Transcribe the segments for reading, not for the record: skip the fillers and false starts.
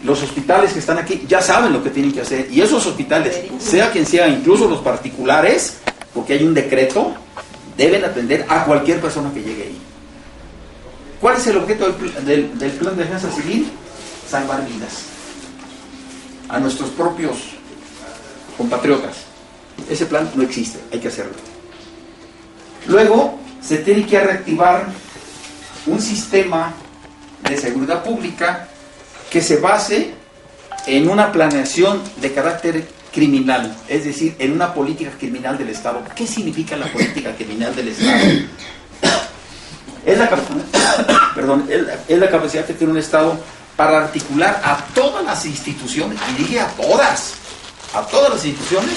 Los hospitales que están aquí ya saben lo que tienen que hacer, y esos hospitales, sea quien sea, incluso los particulares, porque hay un decreto, deben atender a cualquier persona que llegue ahí. ¿Cuál es el objeto del plan de defensa civil? Salvar vidas a nuestros propios compatriotas. Ese plan no existe, hay que hacerlo. Luego se tiene que reactivar un sistema de seguridad pública que se base en una planeación de carácter criminal, es decir, en una política criminal del Estado. ¿Qué significa la política criminal del Estado? Es la capacidad que tiene un Estado para articular a todas las instituciones, y dije a todas las instituciones,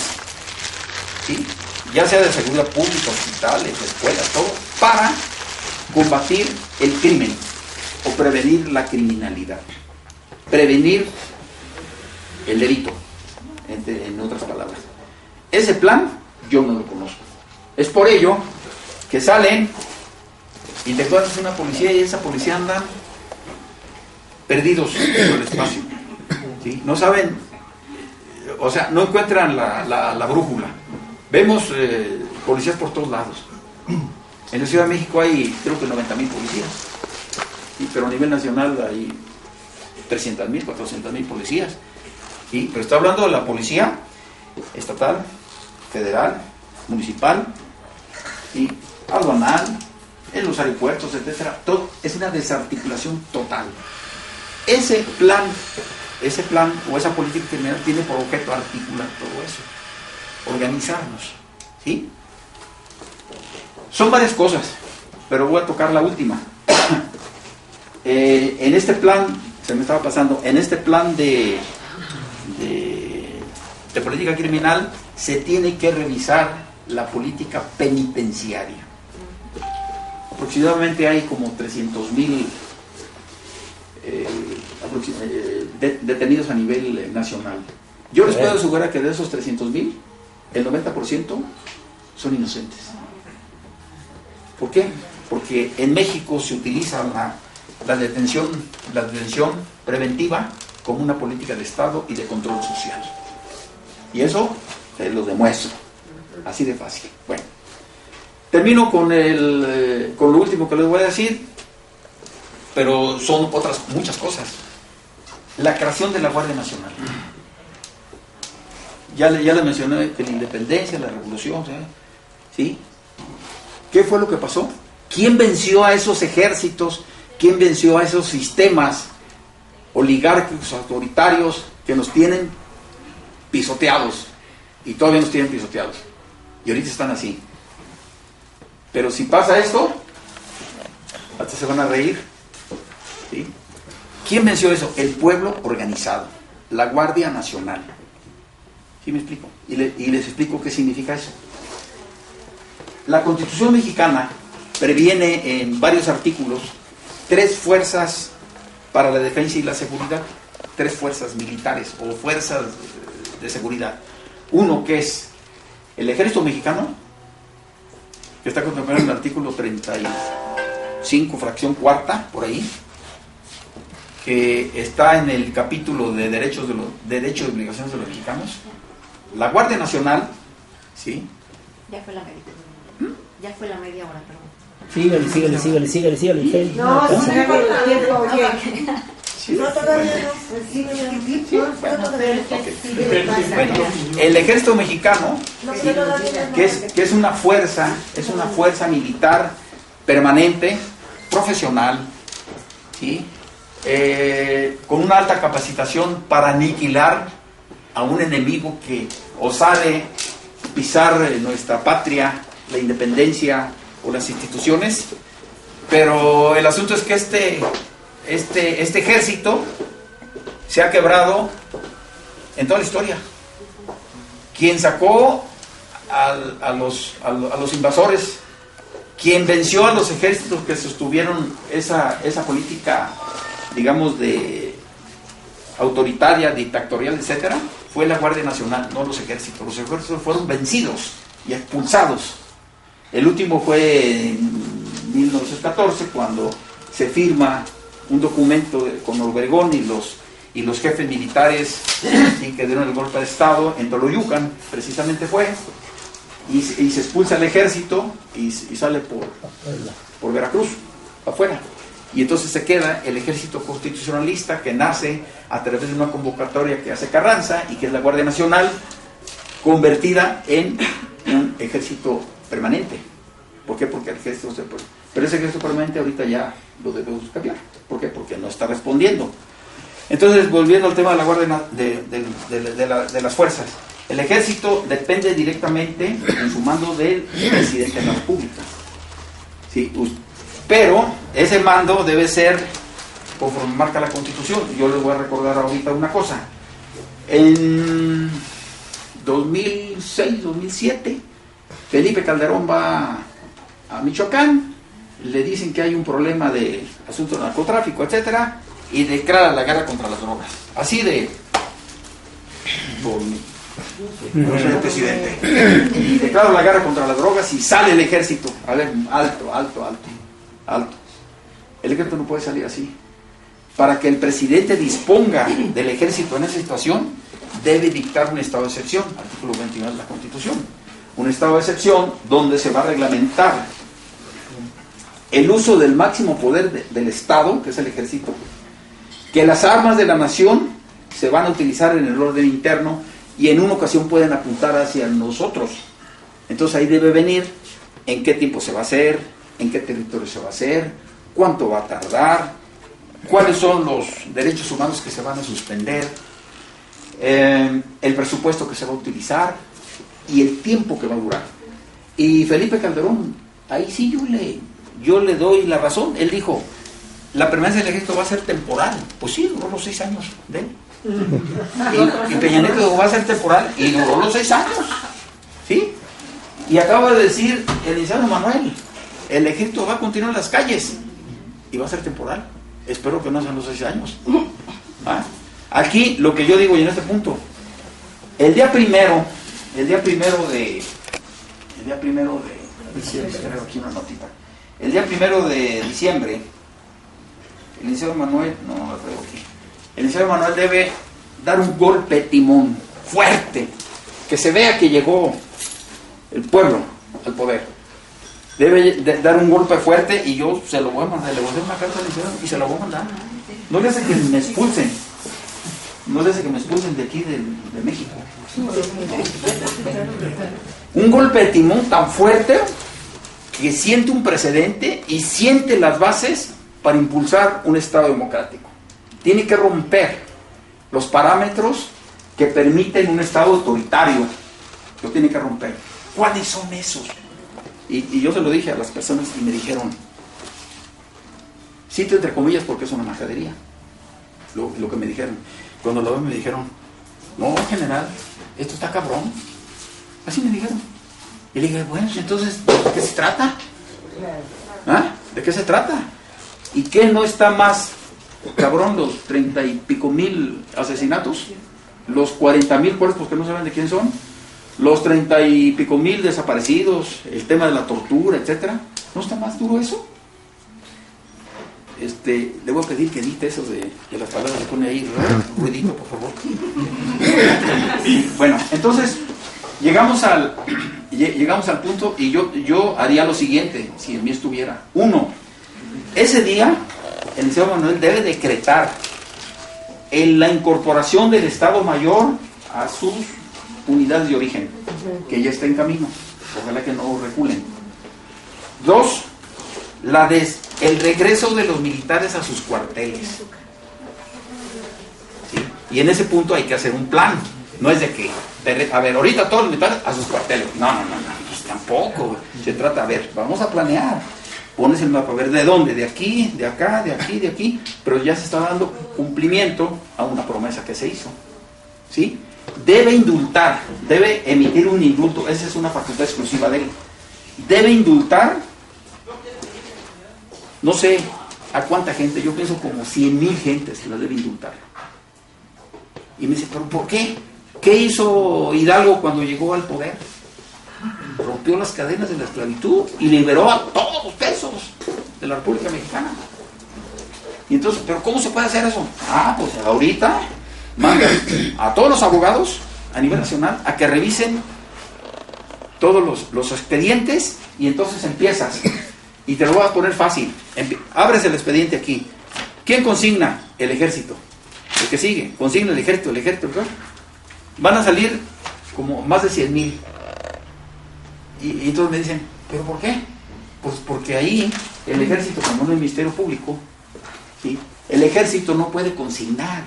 ¿sí?, ya sea de seguridad pública, hospitales, escuelas, todo, para combatir el crimen o prevenir la criminalidad, prevenir el delito, en otras palabras. Ese plan yo no lo conozco. Es por ello que salen y te encuentras una policía, y esa policía andan perdidos en el espacio, ¿sí? No saben, o sea, no encuentran la brújula. Vemos policías por todos lados. En la Ciudad de México hay, creo que 90,000 policías, ¿sí? Pero a nivel nacional hay 300,000, 400,000 policías, ¿sí? Pero está hablando de la policía estatal, federal, municipal, y aduanal, en los aeropuertos, etcétera. Todo es una desarticulación total. Ese plan o esa política criminal tiene por objeto articular todo eso, organizarnos, ¿sí? Son varias cosas, pero voy a tocar la última. En este plan, se me estaba pasando, en este plan de política criminal se tiene que revisar la política penitenciaria. Aproximadamente hay como 300,000 detenidos a nivel nacional. Yo les puedo asegurar que de esos 300,000, el 90% son inocentes. ¿Por qué? Porque en México se utiliza la detención preventiva como una política de Estado y de control social. Y eso se lo demuestro, así de fácil. Bueno, termino con lo último que les voy a decir, pero son otras muchas cosas. La creación de la Guardia Nacional. Ya les mencioné que la independencia, la revolución, ¿sí? ¿Qué fue lo que pasó? ¿Quién venció a esos ejércitos? ¿Quién venció a esos sistemas oligárquicos, autoritarios que nos tienen pisoteados? Y todavía nos tienen pisoteados. Y ahorita están así. Pero si pasa esto, hasta se van a reír, ¿sí? ¿Quién venció eso? El pueblo organizado, la Guardia Nacional. ¿Sí me explico? Y les explico qué significa eso. La Constitución mexicana previene en varios artículos 3 fuerzas para la defensa y la seguridad, 3 fuerzas militares o fuerzas de seguridad. Uno que es el Ejército Mexicano, que está contemplado en el artículo 35, fracción cuarta, por ahí, que está en el capítulo de derechos y obligaciones de los mexicanos. La Guardia Nacional, ¿sí? Ya fue la media. Ya fue la media hora, perdón. Síguele. No, sí, me acuerdo el tiempo, oye. Sí, No, todavía bueno, el Ejército Mexicano, ¿sí?, que es una fuerza militar permanente, profesional, ¿sí?, con una alta capacitación para aniquilar a un enemigo que osare pisar nuestra patria, la independencia o las instituciones. Pero el asunto es que este ejército se ha quebrado en toda la historia. Quien sacó a los invasores, quien venció a los ejércitos que sostuvieron esa política, digamos, de autoritaria, dictatorial, etcétera, fue la Guardia Nacional, no los ejércitos. Los ejércitos fueron vencidos y expulsados. El último fue en 1914, cuando se firma un documento con Obregón y los jefes militares ¿sí? que dieron el golpe de Estado en Toloyucan, precisamente fue, y se expulsa el ejército y sale por Veracruz, afuera. Y entonces se queda el ejército constitucionalista que nace a través de una convocatoria que hace Carranza y que es la Guardia Nacional, convertida en un ejército permanente. ¿Por qué? Porque el ejército pero ese ejército permanente ahorita ya lo debemos cambiar. ¿Por qué? Porque no está respondiendo. Entonces, volviendo al tema de la Guardia de las fuerzas, el ejército depende directamente en su mando del presidente de la República. ¿Sí? Pero ese mando debe ser conforme marca la Constitución. Yo les voy a recordar ahorita una cosa. En 2006, 2007, Felipe Calderón va a Michoacán, le dicen que hay un problema de asunto de narcotráfico, etcétera, y declara la guerra contra las drogas. Así de... no soy el presidente. Y declara la guerra contra las drogas y sale el ejército. A ver, alto. El ejército no puede salir así. Para que el presidente disponga del ejército en esa situación, debe dictar un estado de excepción, artículo 21 de la Constitución. Un estado de excepción donde se va a reglamentar el uso del máximo poder del Estado, que es el ejército, que las armas de la nación se van a utilizar en el orden interno y en una ocasión pueden apuntar hacia nosotros. Entonces ahí debe venir en qué tiempo se va a hacer, en qué territorio se va a hacer, cuánto va a tardar, cuáles son los derechos humanos que se van a suspender, el presupuesto que se va a utilizar y el tiempo que va a durar. Y Felipe Calderón, ahí sí yo le doy la razón. Él dijo, la permanencia del ejército va a ser temporal. Pues sí, duró los 6 años de él. Y Peña Nieto va a ser temporal y duró los 6 años. ¿Sí? Y acaba de decir el licenciado Manuel, el ejército va a continuar en las calles y va a ser temporal. Espero que no sean los 6 años. ¿Ah? Aquí lo que yo digo, y en este punto, el día primero de el día primero de diciembre, el licenciado Manuel, el licenciado Manuel debe dar un golpe de timón fuerte, que se vea que llegó el pueblo al poder. Debe dar un golpe fuerte y yo se lo voy a mandar, le voy a hacer una carta al licenciado y se lo voy a mandar. No le hace que me expulsen, de aquí de México. Un golpe de timón tan fuerte que siente un precedente y siente las bases para impulsar un Estado democrático. Tiene que romper los parámetros que permiten un Estado autoritario. Lo tiene que romper. ¿Cuáles son esos? Y yo se lo dije a las personas y me dijeron, cito entre comillas porque es una majadería, lo que me dijeron. Cuando lo vi me dijeron, no, general, esto está cabrón. Así me dijeron. Y le dije, bueno, entonces, ¿de qué se trata? ¿Ah? ¿De qué se trata? ¿Y qué no está más cabrón los 30 y pico mil asesinatos? Los 40,000 cuerpos que no saben de quién son, los 30 y pico mil desaparecidos, el tema de la tortura, etcétera. ¿No está más duro eso? Le voy a pedir que edite eso de las palabras que pone ahí, ruidito, por favor. Bueno, entonces llegamos al punto y yo haría lo siguiente, si en mí estuviera. 1, ese día el licenciado Manuel debe decretar la incorporación del Estado Mayor a sus unidades de origen, que ya está en camino, ojalá que no reculen. 2, el regreso de los militares a sus cuarteles. ¿Sí? Y en ese punto hay que hacer un plan. No es de que, a ver, ahorita todos los militares a sus cuarteles. No, pues tampoco. Se trata, a ver, vamos a planear. Pones el mapa, a ver de dónde, de aquí, de acá, de aquí, de aquí. Pero ya se está dando cumplimiento a una promesa que se hizo. ¿Sí? Debe indultar, debe emitir un indulto. Esa es una facultad exclusiva de él. Debe indultar, no sé a cuánta gente, yo pienso como 100,000 gentes que la debe indultar. Y me dice, ¿pero por qué? ¿Qué hizo Hidalgo cuando llegó al poder? Rompió las cadenas de la esclavitud y liberó a todos los presos de la República Mexicana. Y entonces, ¿pero cómo se puede hacer eso? Pues ahorita mandan a todos los abogados a nivel nacional a que revisen todos los expedientes y entonces empiezas. Y te lo voy a poner fácil. Abres el expediente aquí. ¿Quién consigna? El ejército. El que sigue, consigna el ejército, ¿verdad? Van a salir como más de 100,000. Y entonces me dicen, ¿pero por qué? Pues porque ahí el ejército, como no es ministerio público, ¿sí? El ejército no puede consignar.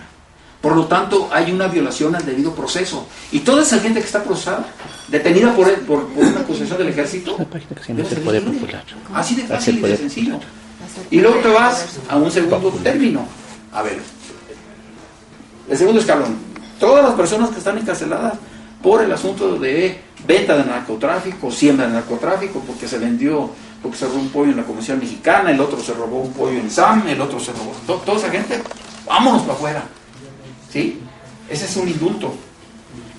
Por lo tanto, hay una violación al debido proceso. Y toda esa gente que está procesada, detenida por una acusación del ejército, debe ser libre. Así de fácil y de sencillo. Y luego te vas a un segundo término. A ver, el segundo escalón. Todas las personas que están encarceladas por el asunto de venta de narcotráfico, siembra de narcotráfico, porque se vendió, porque se robó un pollo en la Comisión Mexicana, el otro se robó un pollo en SAM, el otro se robó. Toda esa gente, vámonos para afuera. ¿Sí? Ese es un indulto.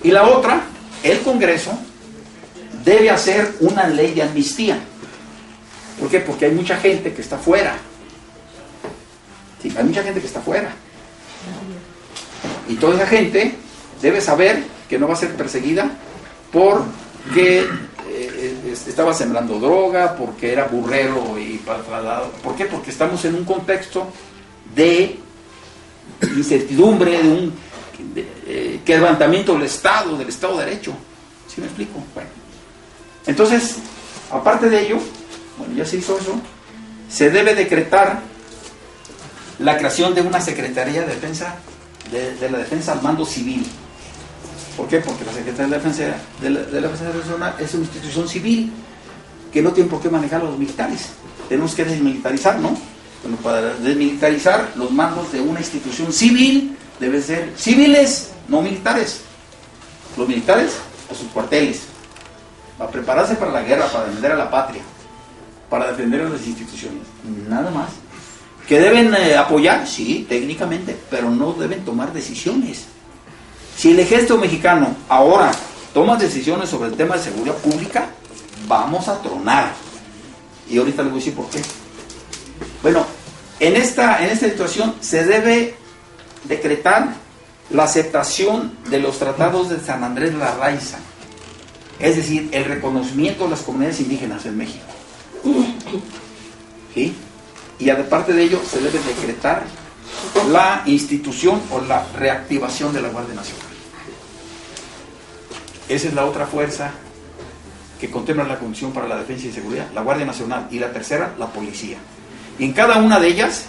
Y la otra, el Congreso debe hacer una ley de amnistía. ¿Por qué? Porque hay mucha gente que está fuera. ¿Sí? Hay mucha gente que está fuera. Y toda esa gente debe saber que no va a ser perseguida porque estaba sembrando droga, porque era burrero y trasladado. ¿Por qué? Porque estamos en un contexto de incertidumbre, de un quebrantamiento del Estado de Derecho. ¿Sí me explico? Bueno. Entonces, aparte de ello, bueno, ya se hizo eso, se debe decretar la creación de una Secretaría de Defensa, de la Defensa al mando civil. ¿Por qué? Porque la Secretaría de la Defensa Nacional es una institución civil que no tiene por qué manejar a los militares. Tenemos que desmilitarizar, ¿no? Bueno, para desmilitarizar, los mandos de una institución civil deben ser civiles, no militares. Los militares a sus cuarteles, a prepararse para la guerra, para defender a la patria, para defender a las instituciones, nada más. ¿Que deben apoyar? Sí, técnicamente, pero no deben tomar decisiones. Si el ejército mexicano ahora toma decisiones sobre el tema de seguridad pública, vamos a tronar. Y ahorita les voy a decir por qué. Bueno, en esta situación se debe decretar la aceptación de los tratados de San Andrés Larraiza, es decir, el reconocimiento de las comunidades indígenas en México. ¿Sí? Y aparte de ello, se debe decretar la institución o la reactivación de la Guardia Nacional. Esa es la otra fuerza que contempla la Comisión para la Defensa y Seguridad, la Guardia Nacional, y la tercera, la Policía. Y en cada una de ellas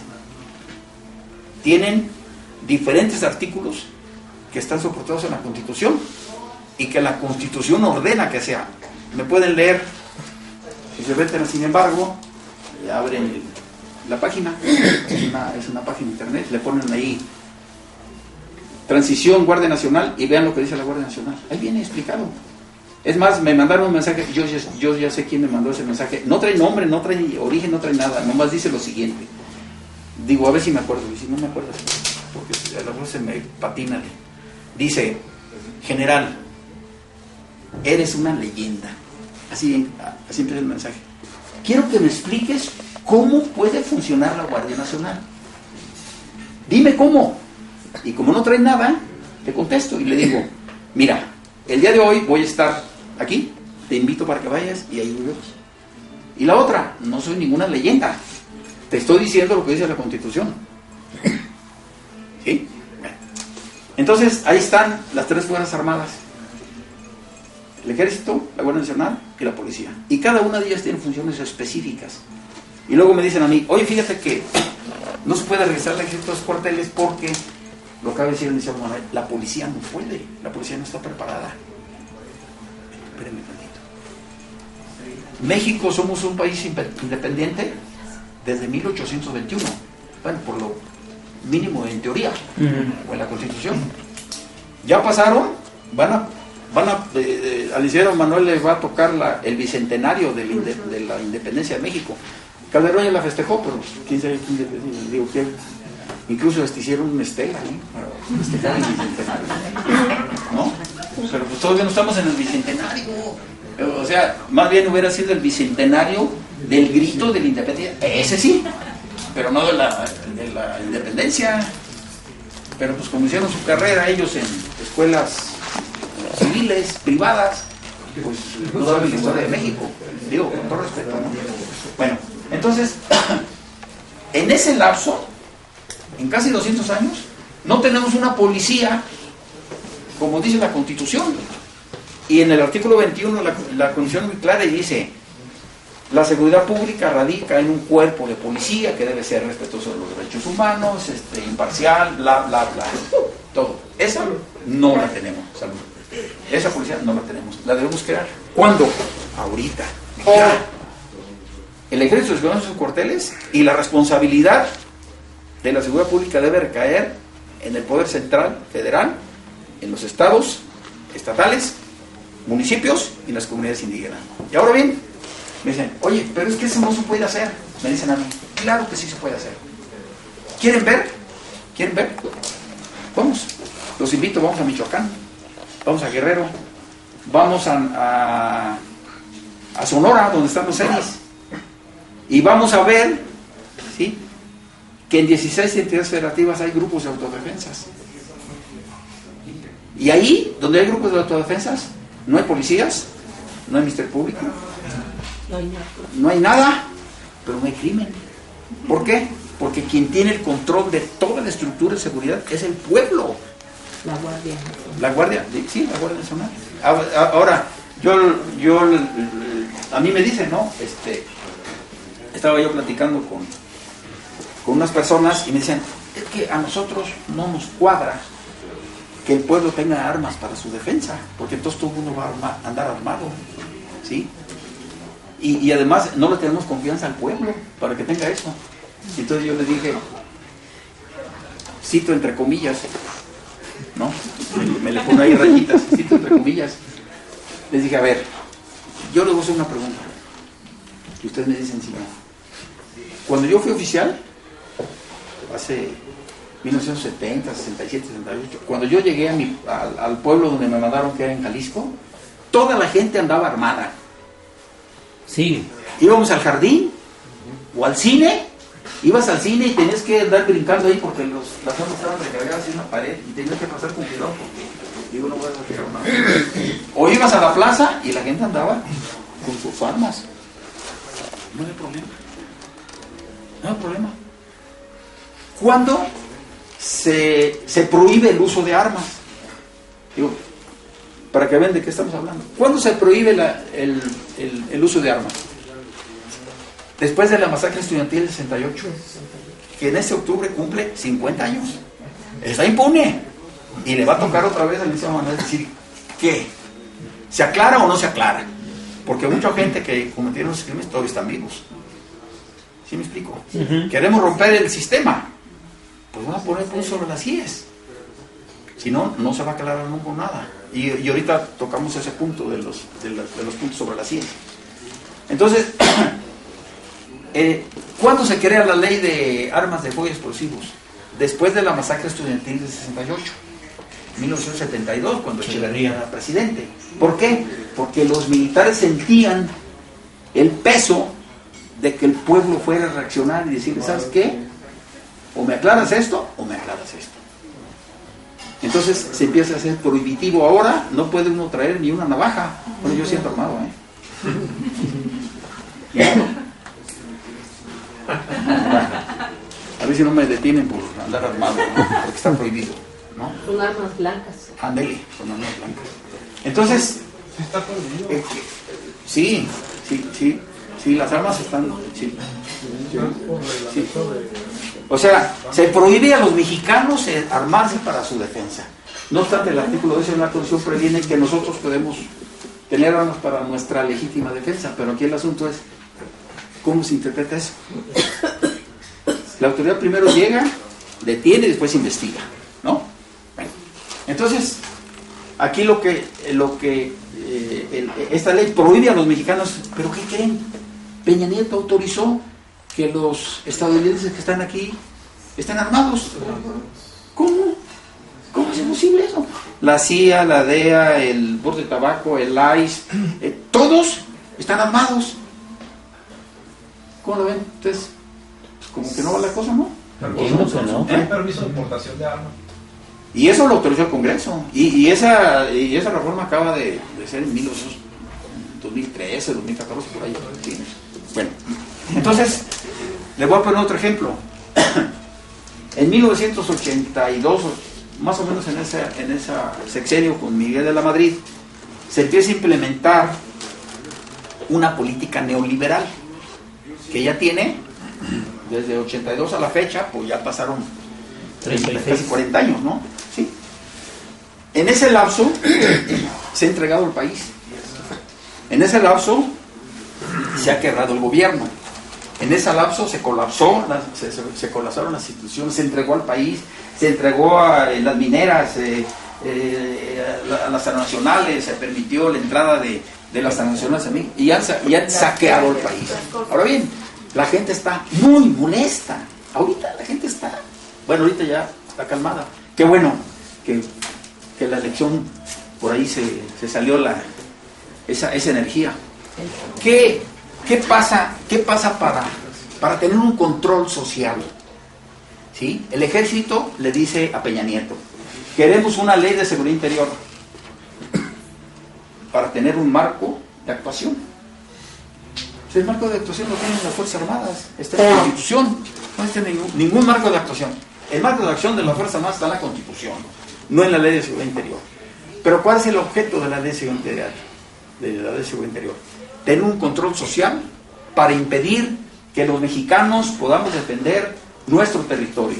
tienen diferentes artículos que están soportados en la Constitución y que la Constitución ordena que sea. Me pueden leer, si se meten, sin embargo, abren la página, es una página de internet, le ponen ahí Transición Guardia Nacional y vean lo que dice la Guardia Nacional. Ahí viene explicado. Es más, me mandaron un mensaje, yo ya sé quién me mandó ese mensaje. No trae nombre, no trae origen, no trae nada, nomás dice lo siguiente. Digo, a ver si me acuerdo, y si no me acuerdo, porque a la voz se me patina. Dice, general, eres una leyenda. Así empieza el mensaje. Quiero que me expliques cómo puede funcionar la Guardia Nacional. Dime cómo. Y como no trae nada, te contesto y le digo, mira, el día de hoy voy a estar aquí, te invito para que vayas y ahí nos vemos. Y la otra, no soy ninguna leyenda, te estoy diciendo lo que dice la Constitución. ¿Sí? Entonces, ahí están las tres fuerzas armadas: el Ejército, la Guardia Nacional y la Policía. Y cada una de ellas tiene funciones específicas. Y luego me dicen a mí, oye, fíjate que no se puede regresar al ejército a los cuarteles porque, lo acaba de decir el licenciado Manuel, la policía no puede, la policía no está preparada. Espérenme tantito. México somos un país independiente desde 1821. Bueno, por lo mínimo en teoría, o en la Constitución. Ya pasaron, al licenciado Manuel le va a tocar el bicentenario de la independencia de México. Calderón ya la festejó, pero quién sabe quién digo que incluso hicieron una estela, para festejar el bicentenario, ¿no? Pero pues todavía no estamos en el bicentenario. O sea, más bien hubiera sido el bicentenario del grito de la independencia. Ese sí. pero no de la independencia. Pero pues como hicieron su carrera ellos en escuelas civiles, privadas, pues no saben la historia de México, digo, con todo respeto, ¿no? Bueno, entonces, en ese lapso, en casi 200 años, no tenemos una policía, como dice la Constitución. Y en el artículo 21 la Constitución es muy clara y dice: la seguridad pública radica en un cuerpo de policía que debe ser respetuoso de los derechos humanos, imparcial, bla, bla, bla. Todo. Esa no la tenemos, salud. Esa policía no la tenemos. La debemos crear. ¿Cuándo? Ahorita. Ya. El ejército desconoce sus cuarteles y la responsabilidad de la seguridad pública debe recaer en el poder central, federal, en los estados, estatales, municipios y las comunidades indígenas. Y ahora bien, me dicen: oye, pero es que eso no se puede hacer. Me dicen a mí: claro que sí se puede hacer. ¿Quieren ver? ¿Quieren ver? Vamos. Los invito, vamos a Michoacán, vamos a Guerrero, vamos a Sonora, donde están los CENIS, y vamos a ver, ¿sí?, que en 16 entidades federativas hay grupos de autodefensas. Y ahí, donde hay grupos de autodefensas, no hay policías, no hay ministerio público, no hay nada, pero no hay crimen. ¿Por qué? Porque quien tiene el control de toda la estructura de seguridad es el pueblo. La Guardia Nacional. La Guardia, sí, la Guardia Nacional. Ahora, a mí me dicen, ¿no? Estaba yo platicando con unas personas y me decían: es que a nosotros no nos cuadra que el pueblo tenga armas para su defensa, porque entonces todo el mundo va a andar armado, ¿sí? Y además no le tenemos confianza al pueblo para que tenga eso. Entonces yo le dije, cito entre comillas, ¿no? Me le pongo ahí rayitas, cito entre comillas. Les dije: a ver, yo les voy a hacer una pregunta y ustedes me dicen si no. Cuando yo fui oficial, hace 1970, 67, 68, cuando yo llegué al pueblo donde me mandaron, que era en Jalisco, toda la gente andaba armada. Sí. Íbamos al jardín o al cine, ibas al cine y tenías que andar brincando ahí porque las armas estaban recargadas en una pared y tenías que pasar con cuidado porque, digo, no voy a tirar nada. O ibas a la plaza y la gente andaba con sus armas. No hay problema. No hay problema. ¿Cuándo se prohíbe el uso de armas? Digo, para que vean de qué estamos hablando. ¿Cuándo se prohíbe el uso de armas? Después de la masacre estudiantil del 68, que en este octubre cumple 50 años. Está impune. Y le va a tocar otra vez al licenciado Manuel decir ¿qué? ¿Se aclara o no se aclara? Porque mucha gente que cometieron esos crímenes todavía están vivos. ¿Sí me explico? Queremos romper el sistema. Pues vamos a poner puntos sobre las IES. Si no, no se va a aclarar nunca nada. Y ahorita tocamos ese punto de los puntos sobre las IES. Entonces, ¿cuándo se crea la ley de armas de fuego y explosivos? Después de la masacre estudiantil del 68, 1972, cuando Echeverría era presidente. ¿Por qué? Porque los militares sentían el peso de que el pueblo fuera a reaccionar y decirle: ¿sabes qué? O me aclaras esto o me aclaras esto. Entonces se empieza a hacer prohibitivo. Ahora no puede uno traer ni una navaja. Bueno, yo siento armado, A ver si no me detienen por andar armado, ¿no? Porque está prohibido, ¿no? Son armas blancas. Ándele, son armas blancas. Entonces, ¿está prohibido? Sí, las armas están. Sí. O sea, se prohíbe a los mexicanos armarse para su defensa. No obstante, el artículo 12 de la Constitución previene que nosotros podemos tener armas para nuestra legítima defensa, pero aquí el asunto es ¿cómo se interpreta eso? La autoridad primero llega, detiene y después investiga, ¿no? Bueno, entonces, aquí esta ley prohíbe a los mexicanos, ¿pero qué creen? Peña Nieto autorizó que los estadounidenses que están aquí estén armados. ¿Cómo? ¿Cómo es posible eso? La CIA, la DEA, el Board de Tabaco, el ICE, todos están armados. ¿Cómo lo ven? Entonces, como que no va la cosa, ¿no? Hay permiso de importación de armas. Y eso lo autorizó el Congreso. Y esa reforma acaba de ser en 2013, 2014, por ahí. ¿Sí? Bueno, entonces, le voy a poner otro ejemplo. En 1982, más o menos en esa sexenio con Miguel de la Madrid, se empieza a implementar una política neoliberal que ya tiene, desde 82 a la fecha, pues ya pasaron 36. Casi 40 años, ¿no? Sí. En ese lapso se ha entregado el país. En ese lapso se ha quebrado el gobierno. En ese lapso se colapsaron las instituciones, se entregó al país, se entregó a las mineras, a las transnacionales, se permitió la entrada de las transnacionales y han saqueado el país. Ahora bien, la gente está muy molesta. Ahorita la gente está, bueno, ahorita ya está calmada. Qué bueno que la elección por ahí se salió esa energía. ¿Qué pasa para tener un control social? ¿Sí? El ejército le dice a Peña Nieto: queremos una ley de seguridad interior para tener un marco de actuación. El marco de actuación lo tienen las Fuerzas Armadas, está en la Constitución, no existe ningún marco de actuación. El marco de acción de las Fuerzas Armadas está en la Constitución, no en la Ley de Seguridad Interior. Pero ¿cuál es el objeto de la Ley de Seguridad Interior? Tener un control social para impedir que los mexicanos podamos defender nuestro territorio,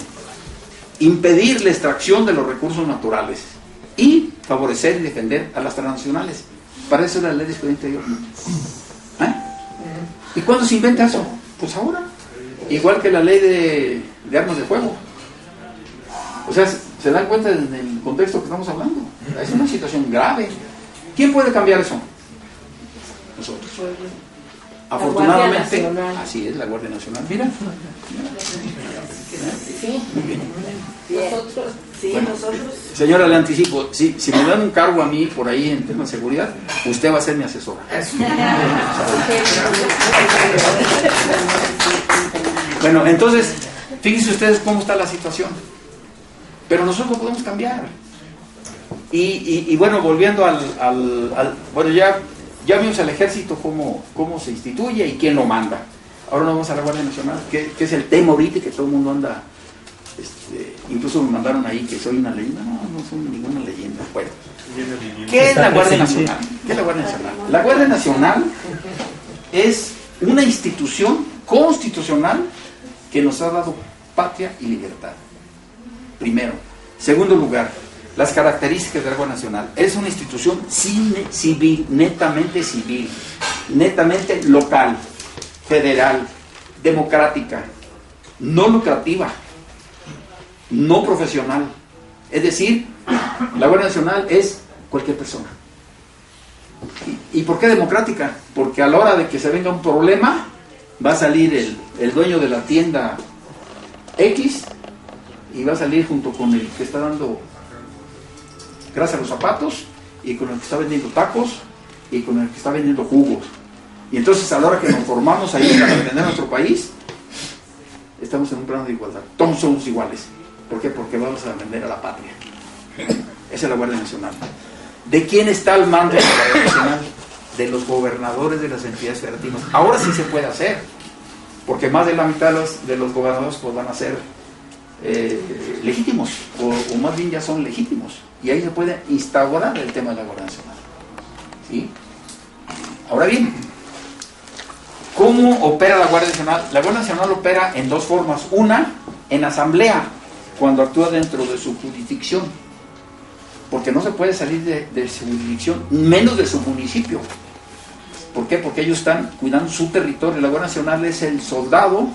impedir la extracción de los recursos naturales y favorecer y defender a las transnacionales. Para eso es la Ley de Seguridad Interior. ¿Y cuándo se inventa eso? Pues ahora. Igual que la ley de armas de fuego. O sea, ¿se dan cuenta en el contexto que estamos hablando? Es una situación grave. ¿Quién puede cambiar eso? Nosotros. Afortunadamente, así es, la Guardia Nacional. Mira. Sí. Muy bien. Nosotros. Sí, bueno, nosotros. Señora, le anticipo, si me dan un cargo a mí por ahí en temas de seguridad, usted va a ser mi asesora. Bueno, entonces, fíjense ustedes cómo está la situación. Pero nosotros lo podemos cambiar. Y bueno, volviendo bueno, ya vimos al ejército cómo se instituye y quién lo manda. Ahora nos vamos a la Guardia Nacional, que es el tema ahorita que todo el mundo anda. Incluso me mandaron ahí que soy una leyenda. No soy ninguna leyenda. Bueno, ¿qué es la Guardia Nacional? ¿Qué es la Guardia Nacional? La Guardia Nacional es una institución constitucional que nos ha dado patria y libertad. Primero. Segundo lugar, las características de la Guardia Nacional. Es una institución civil, netamente local, federal, democrática, no lucrativa, no profesional. Es decir, la Guardia Nacional es cualquier persona. ¿Y por qué democrática? Porque a la hora de que se venga un problema, va a salir el dueño de la tienda X y va a salir junto con el que está dando grasa a los zapatos y con el que está vendiendo tacos y con el que está vendiendo jugos. Y entonces a la hora que nos formamos ahí para defender nuestro país, estamos en un plano de igualdad. Todos somos iguales. ¿Por qué? Porque vamos a defender a la patria. Esa es la Guardia Nacional. ¿De quién está al mando de la Guardia Nacional? De los gobernadores de las entidades federativas. Ahora sí se puede hacer, porque más de la mitad de los gobernadores pues, van a ser legítimos, o más bien ya son legítimos. Y ahí se puede instaurar el tema de la Guardia Nacional. ¿Sí? Ahora bien, ¿cómo opera la Guardia Nacional? La Guardia Nacional opera en dos formas. Una, en asamblea, cuando actúa dentro de su jurisdicción, porque no se puede salir de su jurisdicción, menos de su municipio. ¿Por qué? Porque ellos están cuidando su territorio. La Guardia Nacional es el soldado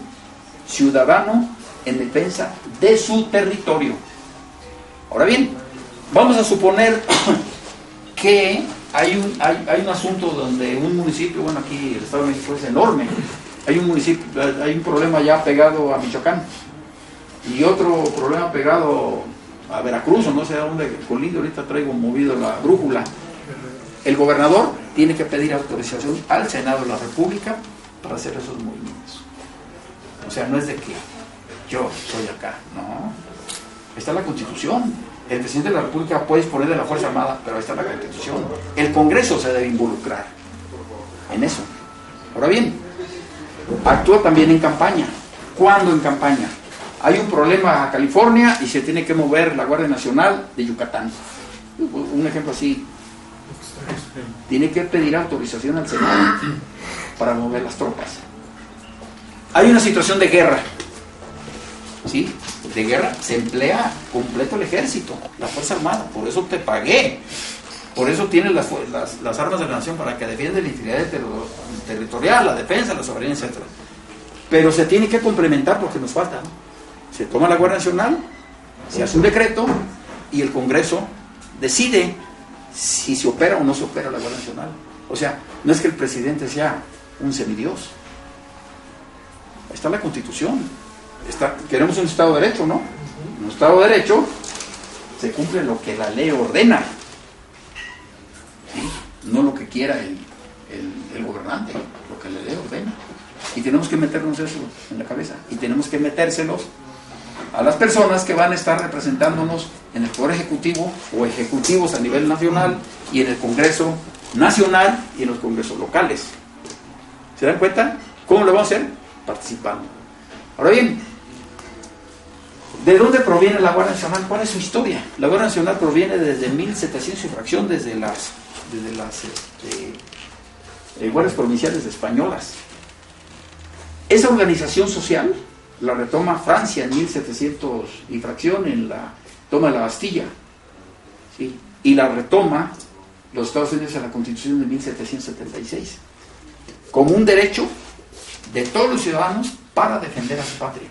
ciudadano en defensa de su territorio. Ahora bien, vamos a suponer que hay un asunto donde un municipio, bueno, aquí el Estado de México es enorme, hay un problema ya pegado a Michoacán y otro problema pegado a Veracruz, o no sé a dónde colinde, ahorita traigo movido la brújula. El gobernador tiene que pedir autorización al Senado de la República para hacer esos movimientos. O sea, no es de que yo soy acá, no. Está la Constitución. El presidente de la República puede disponer de la Fuerza Armada, pero ahí está la Constitución. El Congreso se debe involucrar en eso. Ahora bien, actúa también en campaña. ¿Cuándo en campaña? Hay un problema a California y se tiene que mover la Guardia Nacional de Yucatán. Un ejemplo así. Tiene que pedir autorización al Senado para mover las tropas. Hay una situación de guerra. ¿Sí? De guerra se emplea completo el ejército, la Fuerza Armada. Por eso te pagué. Por eso tienes las armas de la nación, para que defiendas la integridad territorial, la defensa, la soberanía, etc. Pero se tiene que complementar porque nos falta, ¿no? Se toma la Guardia Nacional, se hace un decreto y el Congreso decide si se opera o no se opera la Guardia Nacional. O sea, no es que el presidente sea un semidios. Ahí está la Constitución. Queremos un Estado de Derecho, ¿no? En un Estado de Derecho se cumple lo que la ley ordena, ¿sí? No lo que quiera el gobernante, lo que la ley ordena. Y tenemos que meternos eso en la cabeza, y tenemos que metérselos a las personas que van a estar representándonos en el Poder Ejecutivo o ejecutivos a nivel nacional, y en el Congreso Nacional y en los congresos locales. ¿Se dan cuenta? ¿Cómo lo vamos a hacer? Participando. Ahora bien, ¿de dónde proviene la Guardia Nacional? ¿Cuál es su historia? La Guardia Nacional proviene desde 1700 y fracción, desde las guardias provinciales españolas. Esa organización social la retoma Francia en 1700 y fracción, en la toma de la Bastilla, ¿sí? Y la retoma los Estados Unidos en la Constitución de 1776, como un derecho de todos los ciudadanos para defender a su patria.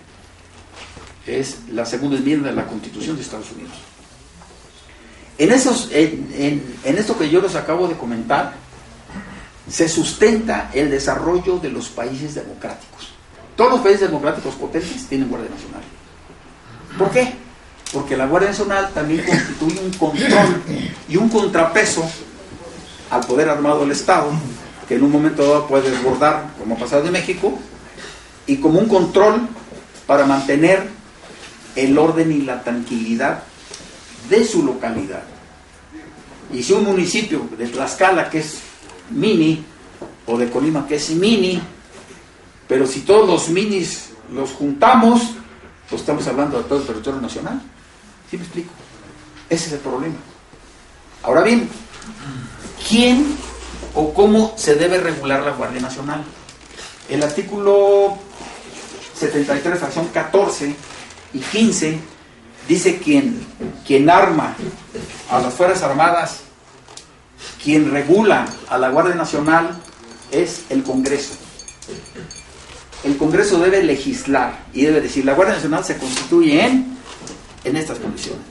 Es la segunda enmienda de la Constitución de Estados Unidos. En esto que yo les acabo de comentar, se sustenta el desarrollo de los países democráticos. Todos los países democráticos potentes tienen Guardia Nacional. ¿Por qué? Porque la Guardia Nacional también constituye un control y un contrapeso al poder armado del Estado, que en un momento dado puede desbordar, como ha pasado en México, y como un control para mantener el orden y la tranquilidad de su localidad. Y si un municipio de Tlaxcala, que es mini, o de Colima, que es mini, pero si todos los minis los juntamos, pues estamos hablando de todo el territorio nacional. ¿Sí me explico? Ese es el problema. Ahora bien, ¿quién o cómo se debe regular la Guardia Nacional? El artículo 73, fracción 14 y 15, dice quien arma a las Fuerzas Armadas, quien regula a la Guardia Nacional, es el Congreso. El Congreso debe legislar y debe decir: la Guardia Nacional se constituye en estas condiciones.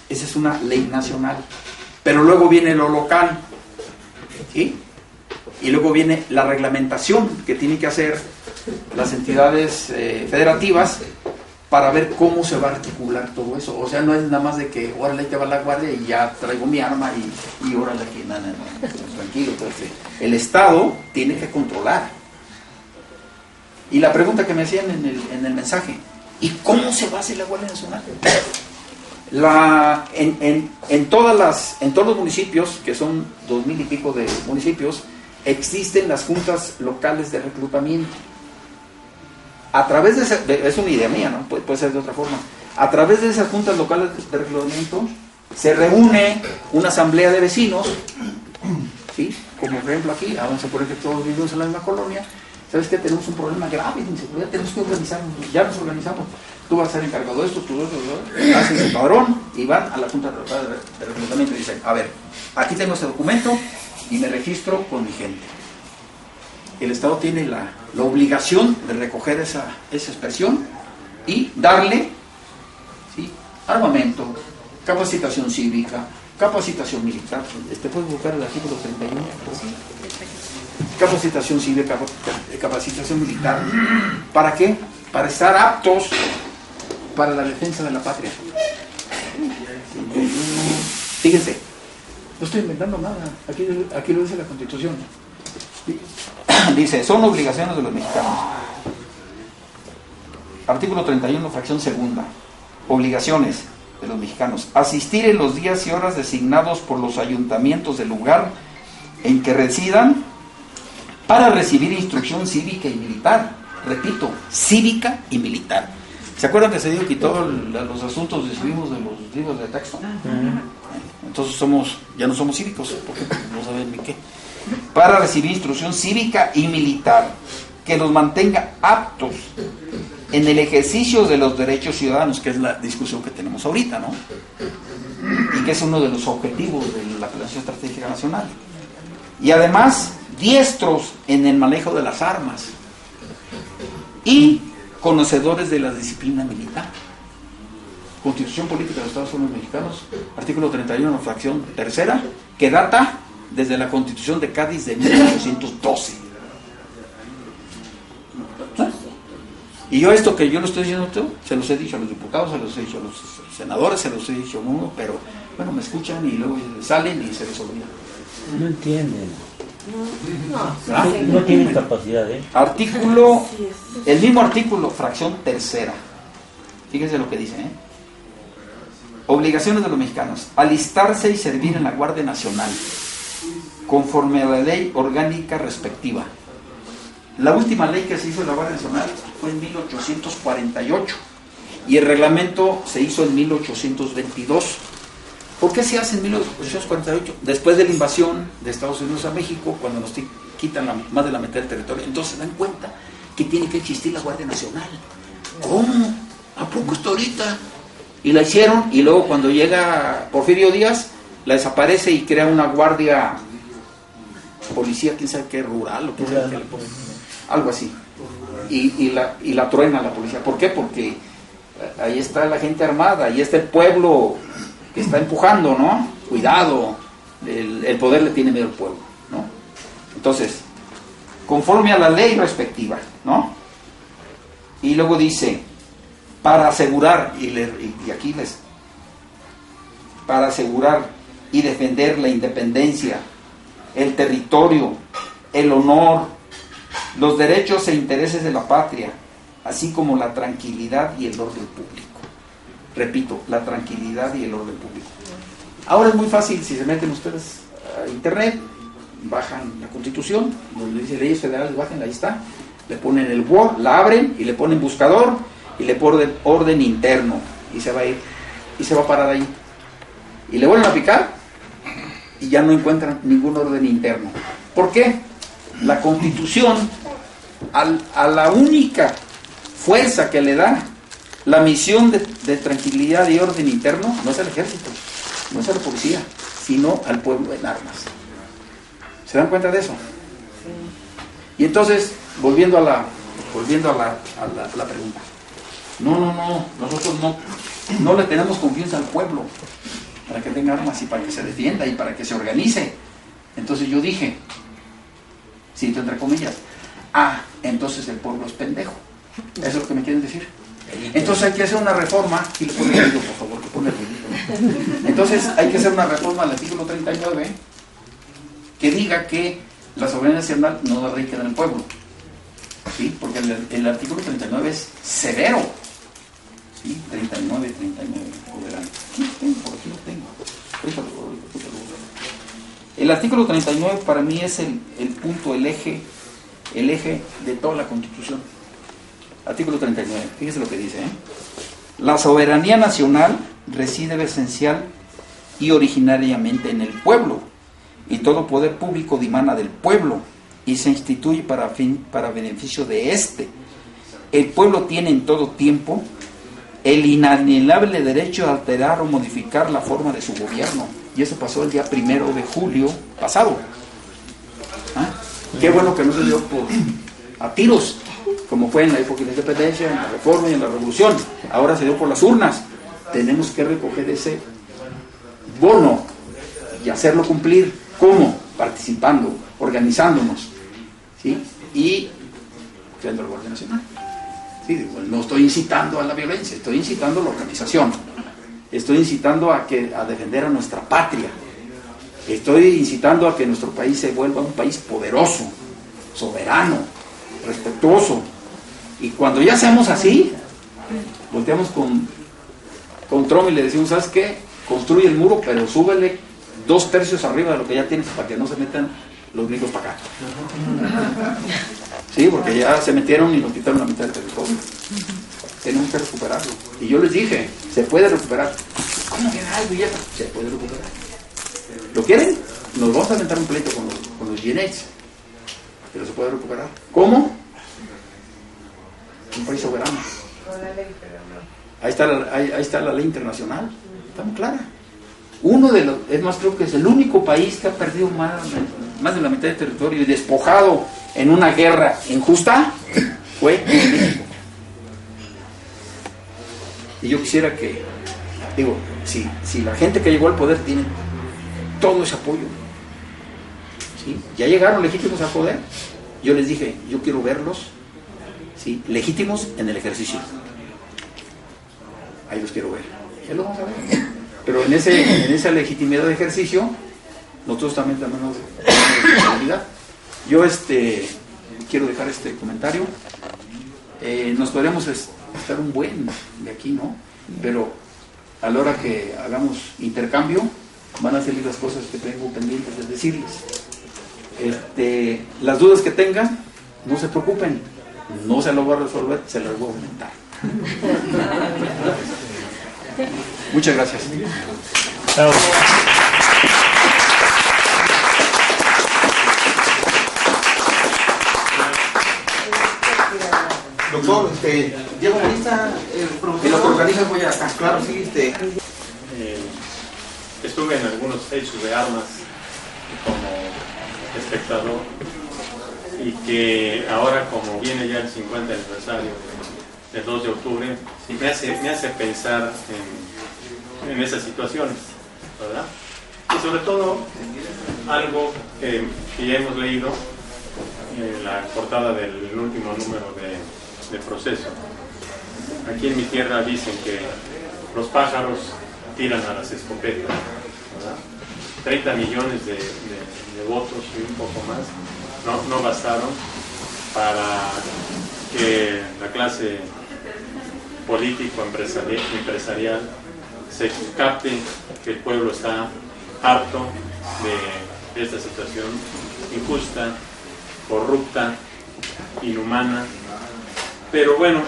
Esa es una ley nacional. Pero luego viene lo local, ¿sí? Y luego viene la reglamentación que tienen que hacer las entidades federativas para ver cómo se va a articular todo eso. O sea, no es nada más de que órale, ahí te va la guardia y ya traigo mi arma y órale aquí, no, tranquilo. Entonces, el Estado tiene que controlar. Y la pregunta que me hacían en el mensaje: ¿y cómo se va a hacer la Guardia Nacional? En todos los municipios, que son 2000 y pico de municipios, existen las juntas locales de reclutamiento. A través de es una idea mía, ¿no? Puede ser de otra forma. A través de esas juntas locales de reclutamiento se reúne una asamblea de vecinos, ¿sí? Como por ejemplo aquí, vamos a poner que todos vivimos en la misma colonia. ¿Sabes qué? Tenemos un problema grave de inseguridad, tenemos que organizarnos. Ya nos organizamos. Tú vas a ser encargado de esto, tú hacen su padrón y van a la junta de reclutamiento y dicen: a ver, aquí tengo este documento y me registro con mi gente. El Estado tiene la obligación de recoger esa expresión y darle, ¿sí?, armamento, capacitación cívica, capacitación militar. ¿Puedes buscar el artículo 31? Capacitación cívica, capacitación militar. ¿Para qué? Para estar aptos para la defensa de la patria. Fíjense, no estoy inventando nada. Aquí lo dice la Constitución. Dice: son obligaciones de los mexicanos Artículo 31, fracción segunda. Obligaciones de los mexicanos. Asistir en los días y horas designados por los ayuntamientos del lugar en que residan para recibir instrucción cívica y militar. Repito, cívica y militar. ¿Se acuerdan que se dio quitó los asuntos decidimos de los libros de texto? Entonces ya no somos cívicos, porque no saben ni qué. Para recibir instrucción cívica y militar que los mantenga aptos en el ejercicio de los derechos ciudadanos, que es la discusión que tenemos ahorita, ¿no? Y que es uno de los objetivos de la Planeación Estratégica Nacional. Y además, diestros en el manejo de las armas y conocedores de la disciplina militar. Constitución Política de los Estados Unidos Mexicanos, artículo 31, fracción tercera, que data desde la Constitución de Cádiz de 1812. ¿Ah? Y yo esto que yo lo estoy diciendo, se los he dicho a los diputados, se los he dicho a los senadores, se los he dicho a uno, pero bueno, me escuchan y luego salen y se les olvida. No entienden. ¿Ah? No tienen capacidad, ¿eh? Artículo, el mismo artículo, fracción tercera. Fíjense lo que dice, ¿eh? Obligaciones de los mexicanos. Alistarse y servir en la Guardia Nacional, conforme a la ley orgánica respectiva. La última ley que se hizo en la Guardia Nacional fue en 1848 y el reglamento se hizo en 1822. ¿Por qué se hace en 1848? Después de la invasión de Estados Unidos a México, cuando nos quitan más de la mitad del territorio, entonces se dan cuenta que tiene que existir la Guardia Nacional. ¿Cómo? ¿A poco está ahorita? Y la hicieron, y luego cuando llega Porfirio Díaz, la desaparece y crea una guardia policía, quién sabe qué, rural o quién sabe qué, algo así. Y la truena la policía. ¿Por qué? Porque ahí está la gente armada, ahí está el pueblo que está empujando, ¿no? Cuidado, el poder le tiene miedo al pueblo, ¿no? Entonces, conforme a la ley respectiva, ¿no? Y luego dice, para asegurar, para asegurar y defender la independencia, el territorio, el honor, los derechos e intereses de la patria, así como la tranquilidad y el orden público. Repito, la tranquilidad y el orden público. Ahora es muy fácil, si se meten ustedes a internet, bajan la Constitución, donde dice leyes federales, bajen, ahí está, le ponen el Word, la abren y le ponen buscador y le ponen orden interno y se va a ir, y se va a parar ahí. Y le vuelven a picar y ya no encuentran ningún orden interno. ¿Por qué? La Constitución, a la única fuerza que le da la misión de tranquilidad y orden interno, no es al ejército, no es a la policía, sino al pueblo en armas. ¿Se dan cuenta de eso? Y entonces, volviendo a la pregunta. No, nosotros no le tenemos confianza al pueblo para que tenga armas y para que se defienda y para que se organice. Entonces yo dije, cito entre comillas, entonces el pueblo es pendejo. ¿Eso es lo que me quieren decir? Entonces hay que hacer una reforma, y le pone el ruido, por favor, que pone el ruido. Entonces hay que hacer una reforma al artículo 39 que diga que la soberanía nacional no radica en el pueblo, ¿sí? Porque el artículo 39 es severo, ¿sí? 39, por delante. Por aquí lo tengo. El artículo 39 para mí es el punto, el eje de toda la Constitución. Artículo 39, fíjese lo que dice, ¿eh? La soberanía nacional reside esencial y originariamente en el pueblo, y todo poder público dimana del pueblo, y se instituye para beneficio de éste. El pueblo tiene en todo tiempo el inalienable derecho a alterar o modificar la forma de su gobierno, y eso pasó el día 1 de julio pasado. Qué bueno que no se dio a tiros, como fue en la época de la independencia, en la reforma y en la revolución. Ahora se dio por las urnas. Tenemos que recoger ese bono y hacerlo cumplir. ¿Cómo? Participando, organizándonos, ¿sí? Y creando la Guardia Nacional. ¿Sí? No estoy incitando a la violencia, estoy incitando a la organización. Estoy incitando a defender a nuestra patria. Estoy incitando a que nuestro país se vuelva un país poderoso, soberano, respetuoso. Y cuando ya seamos así, Volteamos con Trump y le decimos, ¿sabes qué? Construye el muro, pero súbele 2/3 arriba de lo que ya tienes para que no se metan los gringos para acá. Sí, porque ya se metieron y nos quitaron la mitad del territorio. Tenemos que recuperarlo. Y yo les dije, se puede recuperar. ¿Cómo que algo ya? Se puede recuperar. ¿Lo quieren? Nos vamos a aventar un pleito con los GNH. Pero se puede recuperar. ¿Cómo? Un país soberano. Ahí está la ley internacional. Está muy clara. Es más, creo que es el único país que ha perdido más de la mitad del territorio y despojado en una guerra injusta fue México. Y yo quisiera que, si la gente que llegó al poder tiene todo ese apoyo, ¿sí? Ya llegaron legítimos al poder, yo les dije, yo quiero verlos, ¿sí? Legítimos en el ejercicio. Ahí los quiero ver. Ya lo vamos a ver. Pero en esa legitimidad de ejercicio, nosotros también tenemos responsabilidad. Yo quiero dejar este comentario. Nos podríamos estar un buen de aquí, ¿no? Pero a la hora que hagamos intercambio, van a salir las cosas que tengo pendientes de decirles. Las dudas que tengan, no se preocupen. No se lo voy a resolver, se las voy a aumentar. Muchas gracias. Chao. Doctor, Diego Marista, el profesor. Y lo que organiza voy a acá, claro, sí, Estuve en algunos hechos de armas como espectador y que ahora, como viene ya el 50 aniversario del 2 de octubre, me hace pensar en esas situaciones, ¿verdad? Y sobre todo algo que ya hemos leído en la portada del último número de Proceso. Aquí en mi tierra dicen que los pájaros tiran a las escopetas, ¿verdad? 30 millones de votos y un poco más no bastaron para que la clase político-empresarial se capte que el pueblo está harto de esta situación injusta, corrupta, inhumana. Pero bueno,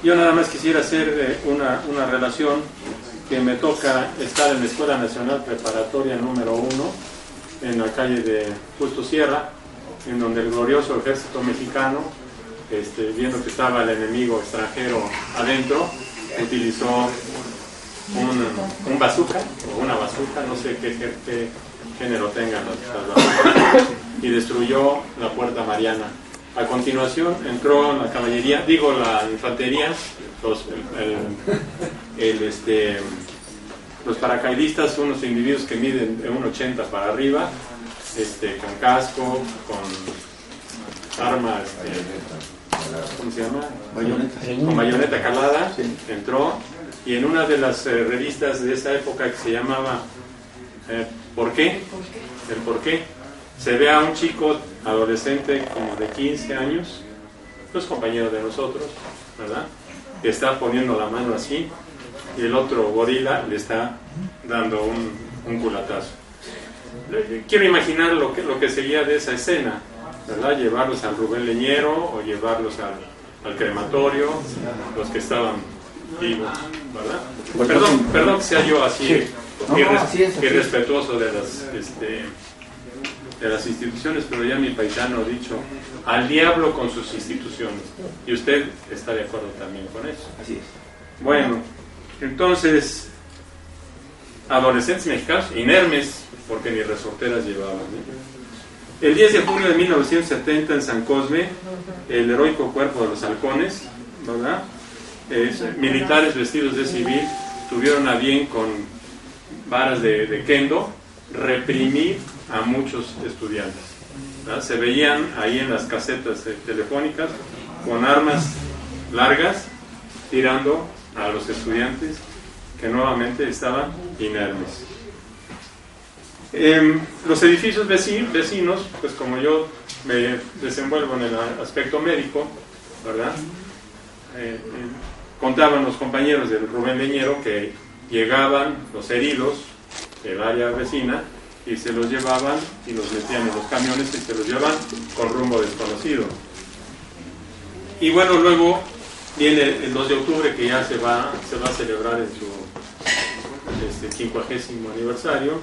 yo nada más quisiera hacer una relación que me toca estar en la Escuela Nacional Preparatoria número 1 en la calle de Justo Sierra, en donde el glorioso ejército mexicano, viendo que estaba el enemigo extranjero adentro, utilizó un bazooka o una bazooka, no sé qué género tengan las bazookas, y destruyó la Puerta Mariana. A continuación entró la caballería, la infantería, los paracaidistas, unos individuos que miden de 1,80 para arriba, con casco, con arma, ¿cómo se llama? Con bayoneta calada, entró, y en una de las revistas de esa época que se llamaba ¿Por qué? El por qué, se ve a un chico adolescente como de 15 años, pues compañero de nosotros, ¿verdad?, que está poniendo la mano así, y el otro gorila le está dando un culatazo. Quiero imaginar lo que seguía de esa escena, ¿verdad? Llevarlos al Rubén Leñero o llevarlos al crematorio, los que estaban vivos, ¿verdad? Perdón que sea yo así, irrespetuoso de las instituciones, pero ya mi paisano ha dicho, al diablo con sus instituciones, y usted está de acuerdo también con eso. Así es. Bueno, entonces, adolescentes mexicanos inermes, porque ni resorteras llevaban, ¿eh? El 10 de junio de 1970 en San Cosme, el heroico cuerpo de los halcones, ¿verdad?, militares vestidos de civil tuvieron a bien con varas de kendo reprimir a muchos estudiantes, ¿verdad? Se veían ahí en las casetas telefónicas con armas largas tirando a los estudiantes que nuevamente estaban inermes. Los edificios vecinos, pues como yo me desenvuelvo en el aspecto médico, ¿verdad?, contaban los compañeros del Rubén Leñero que llegaban los heridos del área vecina y se los llevaban y los metían en los camiones y se los llevan con rumbo desconocido. Y bueno, luego viene el 2 de octubre, que ya se va a celebrar en su 50º aniversario,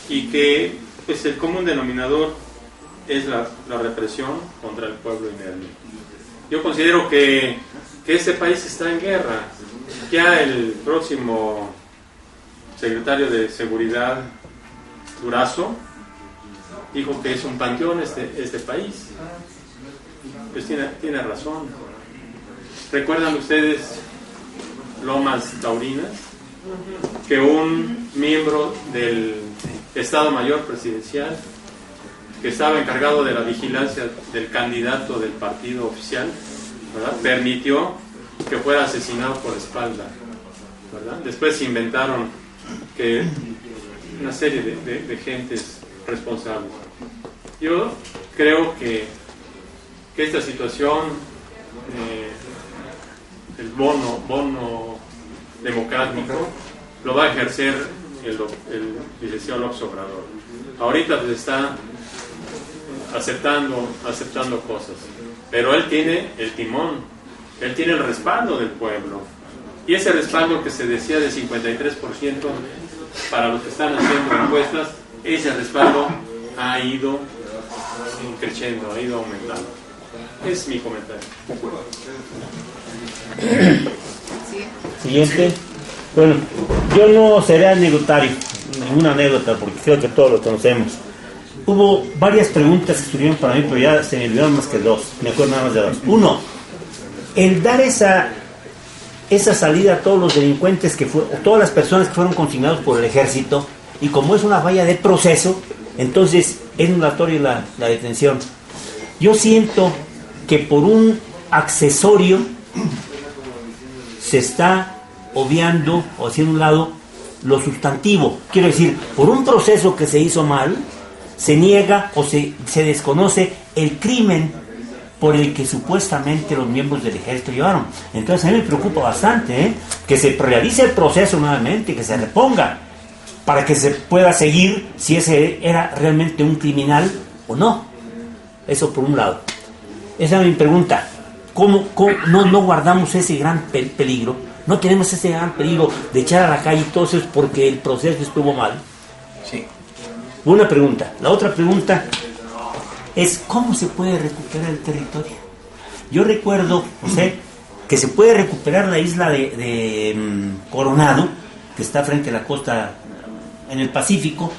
y que pues el común denominador es la represión contra el pueblo inerme. Yo considero que este país está en guerra. Ya el próximo secretario de Seguridad, Durazo, dijo que es un panteón este país. Pues tiene razón. ¿Recuerdan ustedes Lomas Taurinas? Que un miembro del Estado Mayor Presidencial, que estaba encargado de la vigilancia del candidato del partido oficial, ¿verdad?, permitió que fuera asesinado por espalda, ¿verdad? Después se inventaron que una serie de gentes responsables. Yo creo que esta situación, el bono democrático, lo va a ejercer el licenciado López Obrador. Ahorita pues está aceptando cosas, pero él tiene el timón, él tiene el respaldo del pueblo, y ese respaldo que se decía de 53% para los que están haciendo encuestas, ese respaldo ha ido creciendo, ha ido aumentando. Es mi comentario. Siguiente. Bueno, yo no seré anecdotario, ninguna anécdota, porque creo que todos lo conocemos. Hubo varias preguntas que estuvieron para mí, pero ya se me olvidaron más que dos. Me acuerdo nada más de dos. Uno, el dar esa salida a todos los delincuentes todas las personas que fueron consignados por el ejército, y como es una falla de proceso, entonces es nulatoria la detención. Yo siento que por un accesorio se está obviando o haciendo un lado lo sustantivo. Quiero decir, por un proceso que se hizo mal, se niega o se desconoce el crimen por el que supuestamente los miembros del ejército llevaron. Entonces a mí me preocupa bastante que se realice el proceso nuevamente, que se reponga, para que se pueda seguir si ese era realmente un criminal o no. Eso por un lado. Esa es mi pregunta. ¿Cómo no guardamos ese gran peligro? ¿No tenemos ese gran peligro de echar a la calle todos esos porque el proceso estuvo mal? Sí. Una pregunta. La otra pregunta es ¿cómo se puede recuperar el territorio? Yo recuerdo, José, que se puede recuperar la isla de Coronado, que está frente a la costa en el Pacífico,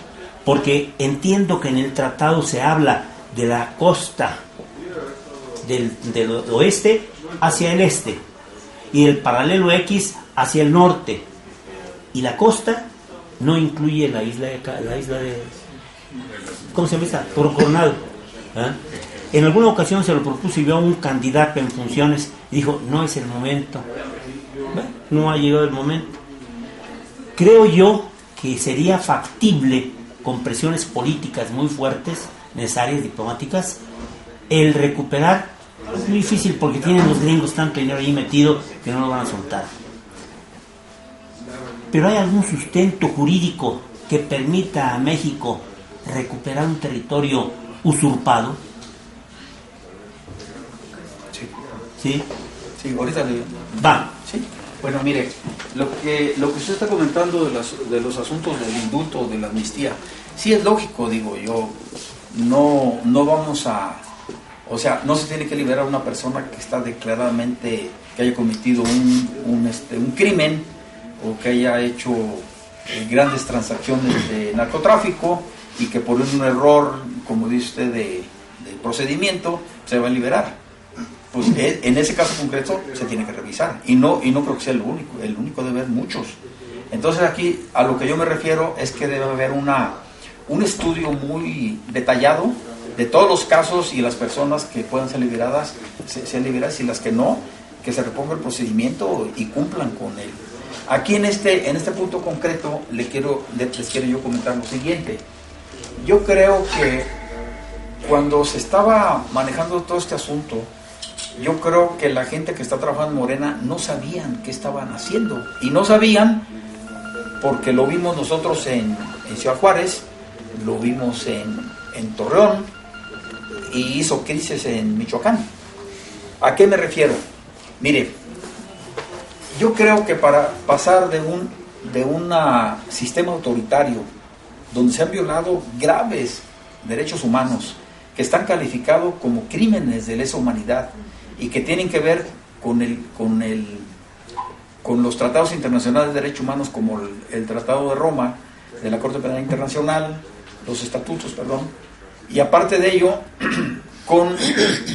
porque entiendo que en el tratado se habla de la costa del oeste hacia el este y el paralelo X hacia el norte, y la costa no incluye la isla de ¿cómo se llama esta? Coronado. En alguna ocasión se lo propuso yo a un candidato en funciones y dijo, no es el momento. Bueno, no ha llegado el momento. Creo yo que sería factible, con presiones políticas muy fuertes, necesarias, diplomáticas, el recuperar. Es muy difícil porque tienen los gringos tanto dinero ahí metido que no lo van a soltar. Pero ¿hay algún sustento jurídico que permita a México recuperar un territorio usurpado? ¿Sí? Sí, ahorita le... Va. Sí. Bueno, mire, lo que usted está comentando de los asuntos del indulto, de la amnistía, sí es lógico, digo yo, no vamos a... O sea, no se tiene que liberar a una persona que está declaradamente, que haya cometido un crimen o que haya hecho grandes transacciones de narcotráfico y que por un error, como dice usted, de procedimiento, se va a liberar. Pues en ese caso concreto se tiene que revisar y no creo que sea el único debe haber muchos. Entonces aquí a lo que yo me refiero es que debe haber un estudio muy detallado de todos los casos y las personas que puedan ser liberadas y las que no, que se reponga el procedimiento y cumplan con él. Aquí en este punto concreto les quiero yo comentar lo siguiente. Yo creo que cuando se estaba manejando todo este asunto, yo creo que la gente que está trabajando en Morena no sabían qué estaban haciendo. Y no sabían porque lo vimos nosotros en Ciudad Juárez, lo vimos en Torreón y hizo crisis en Michoacán. ¿A qué me refiero? Mire, yo creo que para pasar de un sistema autoritario donde se han violado graves derechos humanos que están calificados como crímenes de lesa humanidad y que tienen que ver con los tratados internacionales de derechos humanos como el Tratado de Roma, de la Corte Penal Internacional, los estatutos, perdón, y aparte de ello, con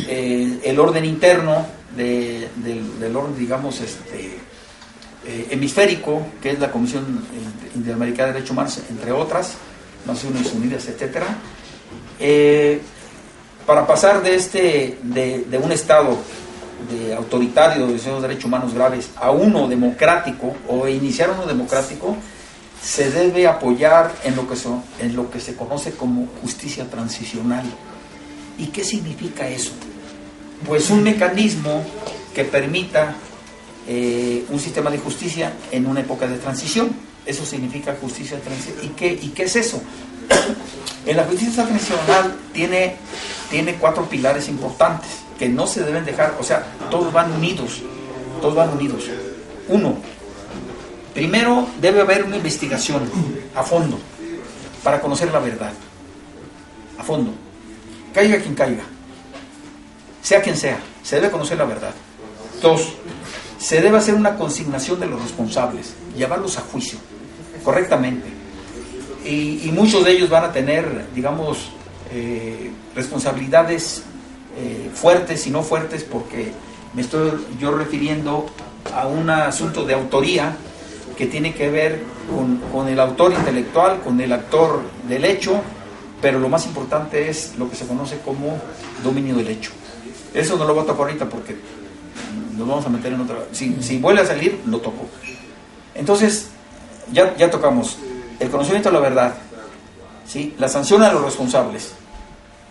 el orden interno del orden, digamos, hemisférico, que es la Comisión Interamericana de Derechos Humanos, entre otras, Naciones Unidas, etcétera, para pasar de un Estado autoritario de violación de los derechos humanos graves a uno democrático o iniciar uno democrático, se debe apoyar en lo que se conoce como justicia transicional. ¿Y qué significa eso? Pues un mecanismo que permita un sistema de justicia en una época de transición. Eso significa justicia transicional. ¿Y qué es eso? En la justicia transicional tiene 4 pilares importantes que no se deben dejar, o sea, todos van unidos. 1. Primero debe haber una investigación a fondo para conocer la verdad. A fondo. Caiga quien caiga. Sea quien sea, se debe conocer la verdad. 2. Se debe hacer una consignación de los responsables, llevarlos a juicio correctamente. Y muchos de ellos van a tener, digamos, responsabilidades fuertes y no fuertes, porque me estoy yo refiriendo a un asunto de autoría que tiene que ver con el autor intelectual, con el actor del hecho, pero lo más importante es lo que se conoce como dominio del hecho. Eso no lo voy a tocar ahorita porque nos vamos a meter en otra. Si vuelve a salir, lo toco. Entonces, ya tocamos el conocimiento de la verdad, ¿sí? La sanción a los responsables,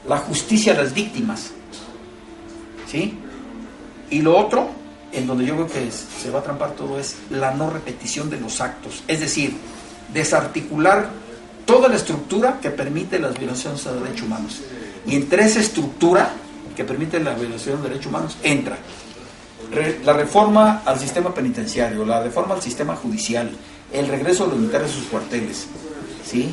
la justicia a las víctimas, ¿sí? Y lo otro, en donde yo veo que se va a trampar todo, es la no repetición de los actos, es decir, desarticular toda la estructura que permite las violaciones de derechos humanos. Y entre esa estructura que permite la violación de derechos humanos entra la reforma al sistema penitenciario, la reforma al sistema judicial, el regreso de los militares a sus cuarteles, ¿sí?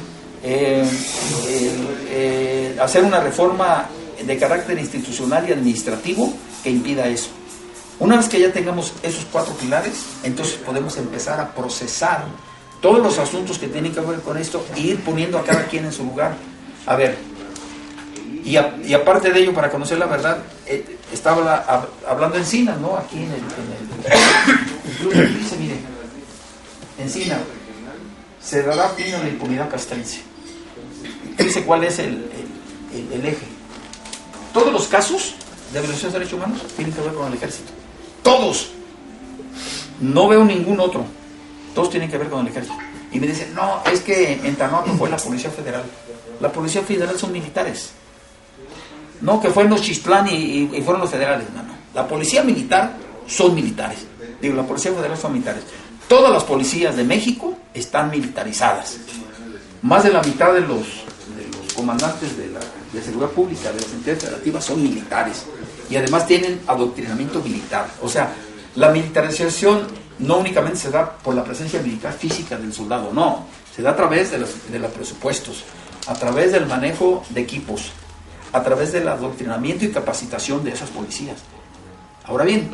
Hacer una reforma de carácter institucional y administrativo que impida eso. Una vez que ya tengamos esos 4 pilares, entonces podemos empezar a procesar todos los asuntos que tienen que ver con esto e ir poniendo a cada quien en su lugar. A ver, y aparte de ello, para conocer la verdad, estaba hablando Encinas, ¿no? Aquí en el club dice, mire, Encina, se dará fin a la impunidad castrense. Dice cuál es el eje. Todos los casos de violación de derechos humanos tienen que ver con el ejército. Todos. No veo ningún otro. Todos tienen que ver con el ejército. Y me dicen, no, es que en Tanato fue la Policía Federal. La Policía Federal son militares. No, que fue en los Chistlán y fueron los federales. No. La Policía Militar son militares. Digo, la Policía Federal son militares. Todas las policías de México están militarizadas. Más de la mitad de los comandantes de seguridad pública de las entidades federativas son militares. Y además tienen adoctrinamiento militar. O sea, la militarización no únicamente se da por la presencia militar física del soldado, no. Se da a través de los presupuestos, a través del manejo de equipos, a través del adoctrinamiento y capacitación de esas policías. Ahora bien,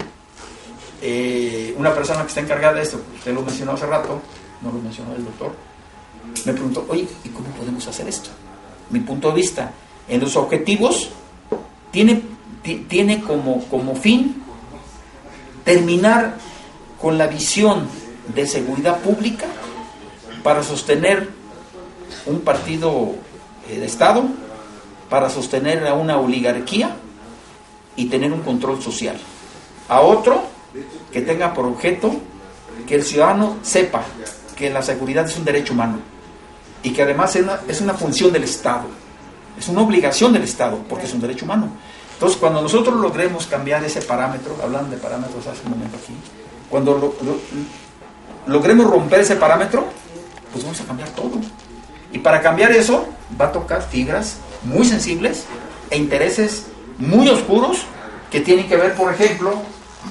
una persona que está encargada de esto, usted lo mencionó hace rato, no lo mencionó el doctor, me preguntó, oye, ¿y cómo podemos hacer esto? Mi punto de vista, en los objetivos tiene como fin terminar con la visión de seguridad pública para sostener un partido de Estado, para sostener a una oligarquía y tener un control social. A otro que tenga por objeto que el ciudadano sepa que la seguridad es un derecho humano y que además es una función del Estado, es una obligación del Estado porque es un derecho humano. Entonces, cuando nosotros logremos cambiar ese parámetro, hablan de parámetros hace un momento aquí, cuando logremos romper ese parámetro, pues vamos a cambiar todo. Y para cambiar eso, va a tocar fibras muy sensibles e intereses muy oscuros que tienen que ver, por ejemplo,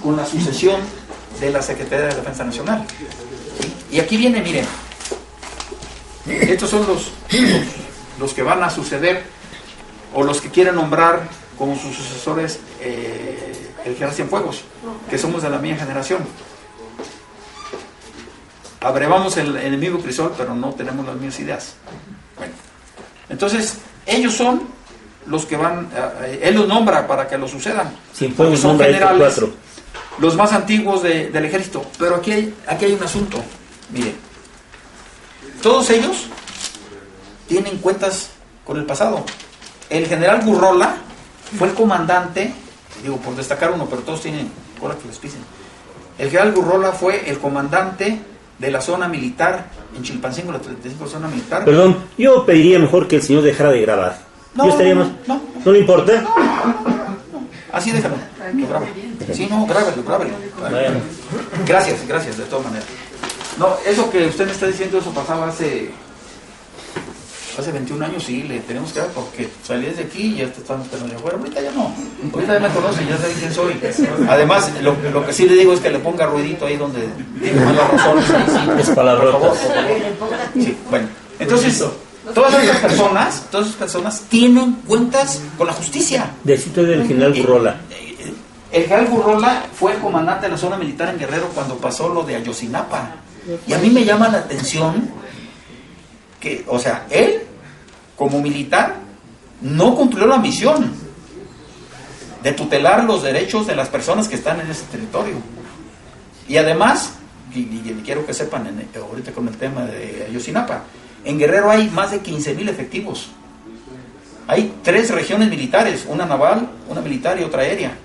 con la sucesión de la Secretaría de Defensa Nacional. ¿Sí? Y aquí viene, miren, estos son los que van a suceder o los que quieren nombrar como sus sucesores el general Cienfuegos, que somos de la misma generación. Abrevamos el enemigo crisol, pero no tenemos las mismas ideas. Bueno, entonces, ellos son los que van, él los nombra para que lo sucedan. Cienfuegos son nombra generales, estos 4. los más antiguos del ejército. Pero aquí hay un asunto. Mire, todos ellos tienen cuentas con el pasado. El general Gurrola fue el comandante, digo por destacar uno, pero todos tienen cola que les pisen. El general Gurrola fue el comandante de la zona militar en Chilpancingo, la 35 zona militar. Perdón, yo pediría mejor que el señor dejara de grabar. Yo estaría más... ¿No le importa? Así déjalo, lo graba. Sí, no, grábalo. Bueno. Gracias, de todas maneras. No, eso que usted me está diciendo, eso pasaba hace 21 años, sí, le tenemos que dar porque salí desde aquí y ya te estamos esperando de afuera. Ahorita ya no, ahorita ya me conocen, ya saben quién soy. Además, lo que sí le digo es que le ponga ruidito ahí donde tiene malas razones. Sí, es palabrotas. Por favor. Sí, bueno, entonces, todas esas personas tienen cuentas con la justicia. Decito del general Gurrola. El general Gurrola fue el comandante de la zona militar en Guerrero cuando pasó lo de Ayotzinapa. Y a mí me llama la atención que, o sea, él, como militar, no cumplió la misión de tutelar los derechos de las personas que están en ese territorio. Y además, y quiero que sepan, ahorita con el tema de Ayotzinapa, en Guerrero hay más de 15,000 efectivos. Hay 3 regiones militares, una naval, una militar y otra aérea.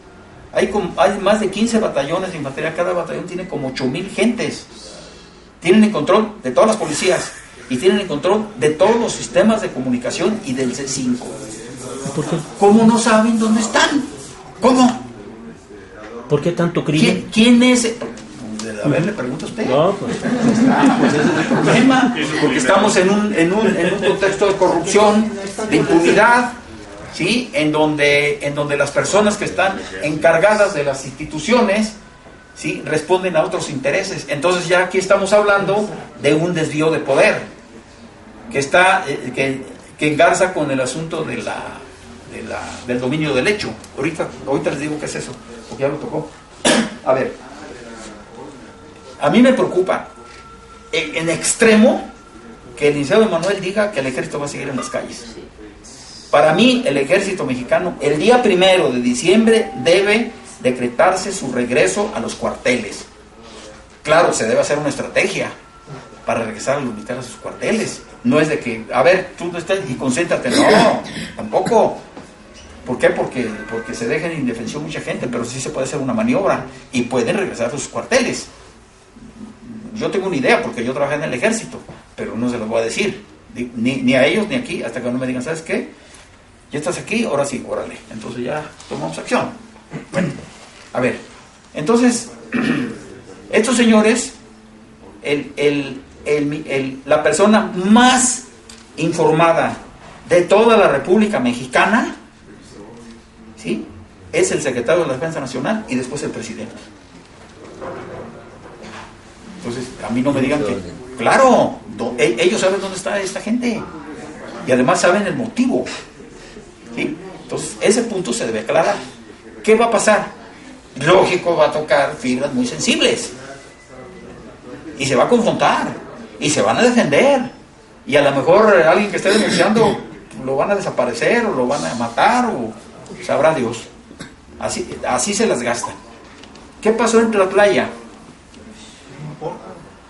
Hay más de 15 batallones de infantería, cada batallón tiene como 8,000 gentes. Tienen el control de todas las policías y tienen el control de todos los sistemas de comunicación y del C5. ¿Por qué? ¿Cómo no saben dónde están? ¿Cómo? ¿Por qué tanto crimen? ¿Quién es? A ver, le pregunto a usted. No, pues. Pues ese es el problema, porque estamos en un contexto de corrupción, de impunidad, ¿sí? En donde las personas que están encargadas de las instituciones, ¿sí? Responden a otros intereses. Entonces ya aquí estamos hablando de un desvío de poder que engarza con el asunto del dominio del hecho. Ahorita les digo qué es eso, porque ya lo tocó. A ver, a mí me preocupa en extremo que el licenciado Manuel diga que el ejército va a seguir en las calles. Para mí, el ejército mexicano, el día 1 de diciembre debe decretarse su regreso a los cuarteles. Claro, se debe hacer una estrategia para regresar a los militares a sus cuarteles. No es de que, a ver, tú no estás y concéntrate. No, tampoco. ¿Por qué? Porque se deja en indefensión mucha gente, pero sí se puede hacer una maniobra y pueden regresar a sus cuarteles. Yo tengo una idea porque yo trabajé en el ejército, pero no se los voy a decir, ni a ellos ni aquí, hasta que no me digan, ¿sabes qué? Ya estás aquí, ahora sí, órale. Entonces ya tomamos acción. Bueno, a ver, entonces, estos señores, la persona más informada de toda la República Mexicana, ¿sí? Es el secretario de la Defensa Nacional y después el presidente. Entonces, a mí no me digan que, claro, ellos saben dónde está esta gente y además saben el motivo, ¿sí? Entonces, ese punto se debe aclarar. ¿Qué va a pasar? Lógico, va a tocar fibras muy sensibles y se va a confrontar y se van a defender y a lo mejor alguien que esté denunciando lo van a desaparecer o lo van a matar o sabrá Dios. Así se las gastan. ¿Qué pasó en Tlatlaya?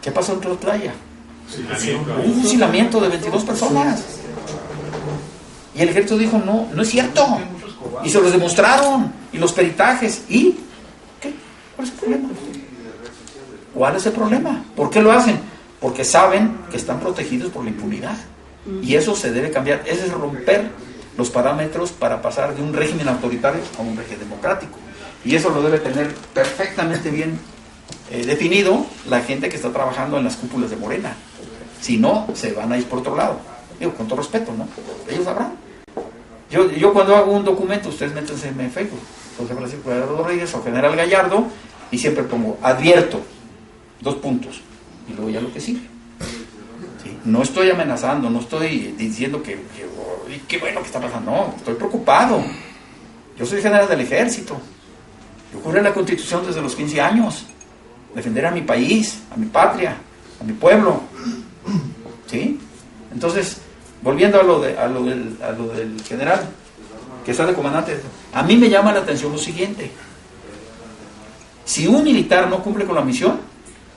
¿Qué pasó en Tlatlaya? Un fusilamiento de 22 personas. Y el ejército dijo, no es cierto. Y se los demostraron. Y los peritajes. ¿Y qué? ¿Cuál es el problema? ¿Cuál es el problema? ¿Por qué lo hacen? Porque saben que están protegidos por la impunidad. Y eso se debe cambiar. Ese es romper los parámetros para pasar de un régimen autoritario a un régimen democrático. Y eso lo debe tener perfectamente bien definido la gente que está trabajando en las cúpulas de Morena. Si no, se van a ir por otro lado. Digo, con todo respeto, ¿no? Ellos sabrán. Yo cuando hago un documento, ustedes métanse en Facebook, José Francisco Rodríguez o General Gallardo, y siempre pongo, advierto, 2 puntos, y luego ya lo que sigue. ¿Sí? No estoy amenazando, no estoy diciendo que qué bueno que está pasando, no, estoy preocupado. Yo soy general del ejército, yo juré la Constitución desde los 15 años, defender a mi país, a mi patria, a mi pueblo. ¿Sí? Entonces, volviendo a lo del general que está de comandante, a mí me llama la atención lo siguiente: si un militar no cumple con la misión,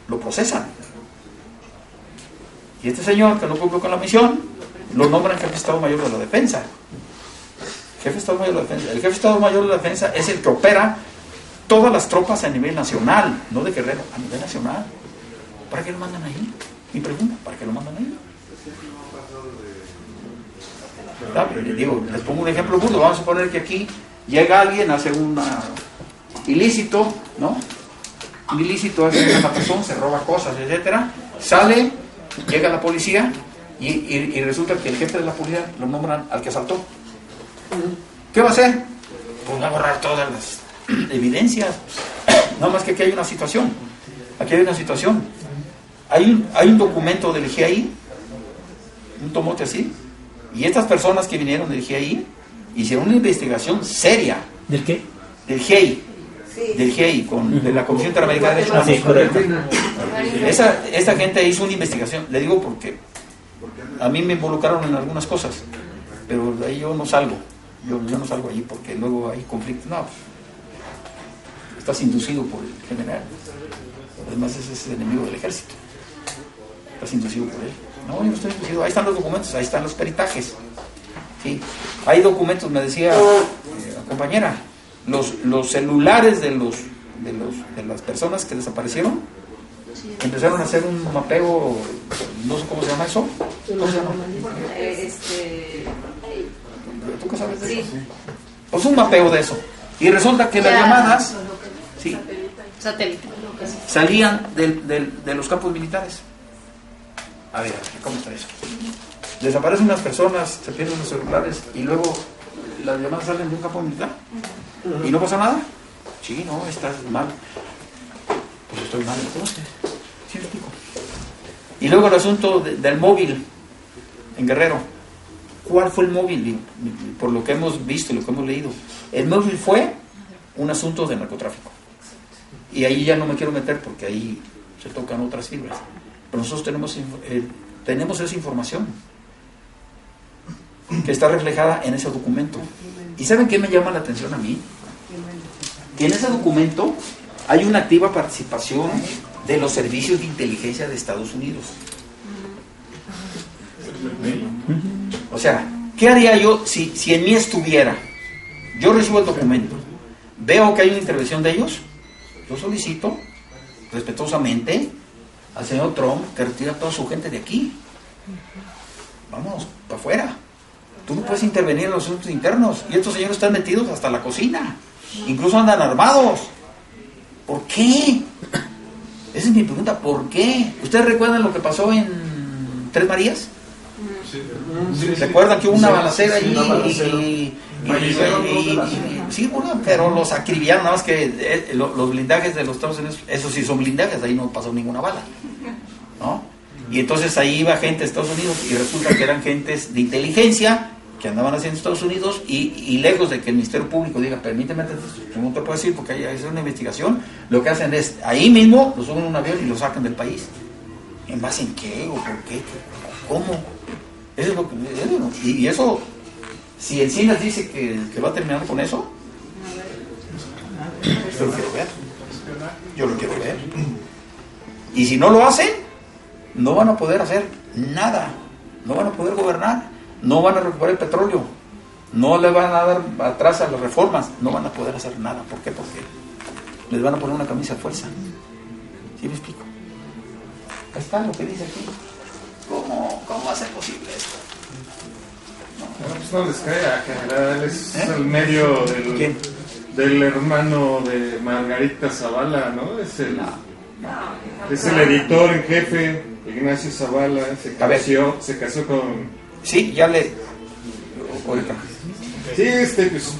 lo procesan. Y este señor que no cumple con la misión, lo nombran jefe de Estado Mayor de la Defensa. Jefe de Estado Mayor de la Defensa. El jefe de Estado Mayor de la Defensa es el que opera todas las tropas a nivel nacional, no de Guerrero, a nivel nacional. ¿Para qué lo mandan ahí? Mi pregunta, ¿para qué lo mandan ahí? Digo, les pongo un ejemplo burdo. Vamos a suponer que aquí llega alguien, hace un ilícito, ¿no? Un ilícito, hace una matazón, se roba cosas, etcétera. Sale, llega la policía y resulta que el jefe de la policía lo nombran al que asaltó. ¿Qué va a hacer? Pues va a borrar todas las evidencias. Nada más que aquí hay una situación. Aquí hay una situación. Hay un documento del GIEI, un tomote así, y estas personas que vinieron del GIEI hicieron una investigación seria. ¿Del qué? Del GIEI. Del GIEI, de la Comisión Interamericana de Derechos Humanos. Sí, correcto. Esta gente hizo una investigación, le digo porque a mí me involucraron en algunas cosas, pero de ahí yo no salgo. Yo no salgo allí porque luego hay conflictos. No, estás inducido por el general. Además, ese es el enemigo del ejército. Estás inducido por él. No, yo no estoy inducido. Ahí están los documentos, ahí están los peritajes. ¿Sí? Hay documentos, me decía la compañera, los celulares de las personas que desaparecieron, empezaron a hacer un mapeo, no sé cómo se llama eso. ¿Cómo se llama? ¿Tú qué sabes de eso? Pues un mapeo de eso. Y resulta que las llamadas, sí, satélite, salían de los campos militares. A ver, ¿cómo está eso? Desaparecen unas personas, se pierden los celulares y luego las llamadas salen de un campo militar. ¿Y no pasa nada? Sí, no, estás mal. Pues estoy mal entonces. ¿Sí me explico? Y luego el asunto del móvil en Guerrero. ¿Cuál fue el móvil? Por lo que hemos visto y lo que hemos leído. El móvil fue un asunto de narcotráfico. Y ahí ya no me quiero meter porque ahí se tocan otras fibras. Pero nosotros tenemos esa información que está reflejada en ese documento. ¿Y saben qué me llama la atención a mí? Que en ese documento hay una activa participación de los servicios de inteligencia de Estados Unidos. O sea, ¿qué haría yo si en mí estuviera? Yo recibo el documento, veo que hay una intervención de ellos, yo solicito respetuosamente al señor Trump que retire a toda su gente de aquí. Vamos, para afuera. Tú no puedes intervenir en los asuntos internos. Y estos señores están metidos hasta la cocina. Incluso andan armados. ¿Por qué? Esa es mi pregunta, ¿por qué? ¿Ustedes recuerdan lo que pasó en Tres Marías? ¿Se acuerdan que hubo una balacera ahí? Sí, bueno, pero los acribillaron, nada más que los blindajes de los Estados Unidos, esos sí son blindajes, ahí no pasó ninguna bala, ¿no? Y entonces ahí iba gente de Estados Unidos y resulta que eran gentes de inteligencia que andaban haciendo Estados Unidos y lejos de que el Ministerio Público diga, permíteme, no te puedo decir porque hay una investigación, lo que hacen es, ahí mismo lo suben a un avión y lo sacan del país. ¿En base en qué o por qué? ¿Cómo? Eso es lo que... Y eso, si Encinas dice que va a terminar con eso, yo lo quiero ver. Yo lo quiero ver. Y si no lo hacen, no van a poder hacer nada. No van a poder gobernar. No van a recuperar el petróleo. No le van a dar atrás a las reformas. No van a poder hacer nada. ¿Por qué? Porque les van a poner una camisa de fuerza. ¿Sí me explico? Ahí está lo que dice aquí. ¿Cómo va a ser posible esto? No, no les crea, general, es el medio del hermano de Margarita Zavala, ¿no? Es el editor en jefe, Ignacio Zavala, se casó con... Sí, ya le... Oiga. Sí, pues,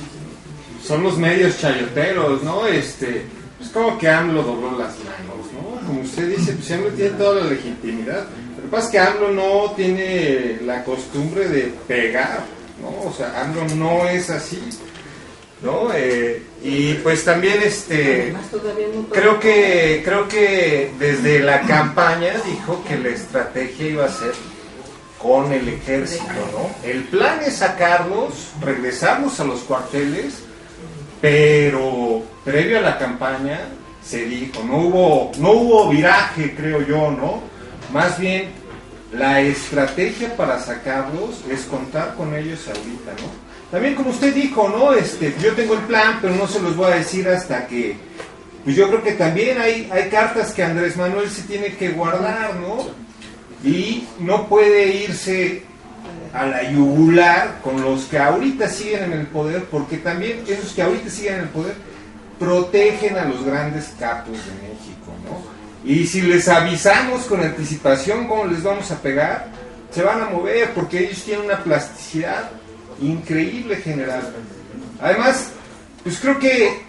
son los medios chayoteros, ¿no? Pues como que AMLO dobló las manos, ¿no? Como usted dice, pues AMLO tiene toda la legitimidad. Lo que pasa es que AMLO no tiene la costumbre de pegar, ¿no? O sea, AMLO no es así, ¿no? Y pues también creo que desde la campaña dijo que la estrategia iba a ser con el ejército, ¿no? El plan es sacarlos, regresarlos a los cuarteles, pero previo a la campaña se dijo, no hubo viraje, creo yo, ¿no? Más bien la estrategia para sacarlos es contar con ellos ahorita, ¿no? También como usted dijo, ¿no? Yo tengo el plan, pero no se los voy a decir hasta que... Pues yo creo que también hay cartas que Andrés Manuel se tiene que guardar, ¿no? Y no puede irse a la yugular con los que ahorita siguen en el poder, porque también esos que ahorita siguen en el poder protegen a los grandes capos de México, ¿no? Y si les avisamos con anticipación cómo les vamos a pegar, se van a mover, porque ellos tienen una plasticidad increíble, general. Además, pues creo que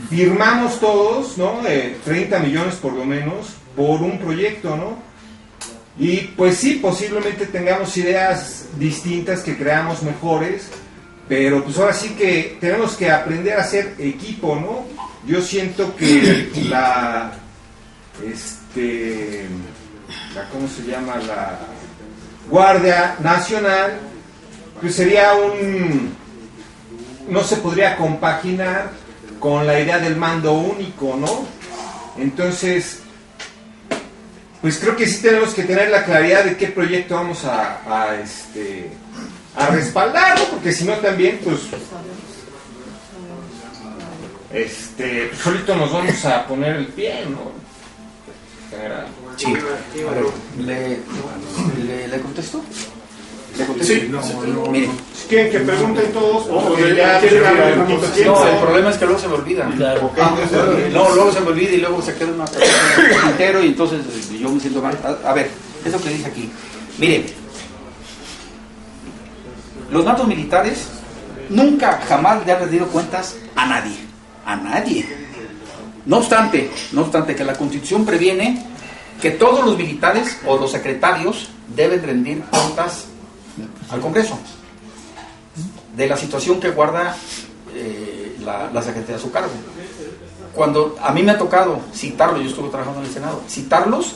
firmamos todos, ¿no? 30 millones por lo menos por un proyecto, ¿no? Y pues sí, posiblemente tengamos ideas distintas que creamos mejores, pero pues ahora sí que tenemos que aprender a ser equipo, ¿no? Yo siento que ¿cómo se llama? La Guardia Nacional, pues sería no se podría compaginar con la idea del mando único, ¿no? Entonces, pues creo que sí tenemos que tener la claridad de qué proyecto vamos a respaldar, ¿no? Porque si no también, pues solito nos vamos a poner el pie, ¿no? General. Sí. ¿Le contesto? Sí. Miren. Si quieren que pregunten todos, No, el problema es que luego se me olvida. Claro. No, luego se me olvida y luego se queda una persona entero y entonces yo me siento mal. A ver, eso que dice aquí. Miren, los mandos militares nunca, jamás le han rendido cuentas a nadie. A nadie. No obstante que la Constitución previene que todos los militares o los secretarios deben rendir cuentas al Congreso de la situación que guarda la Secretaría a su cargo. Cuando a mí me ha tocado citarlos, yo estuve trabajando en el Senado, citarlos,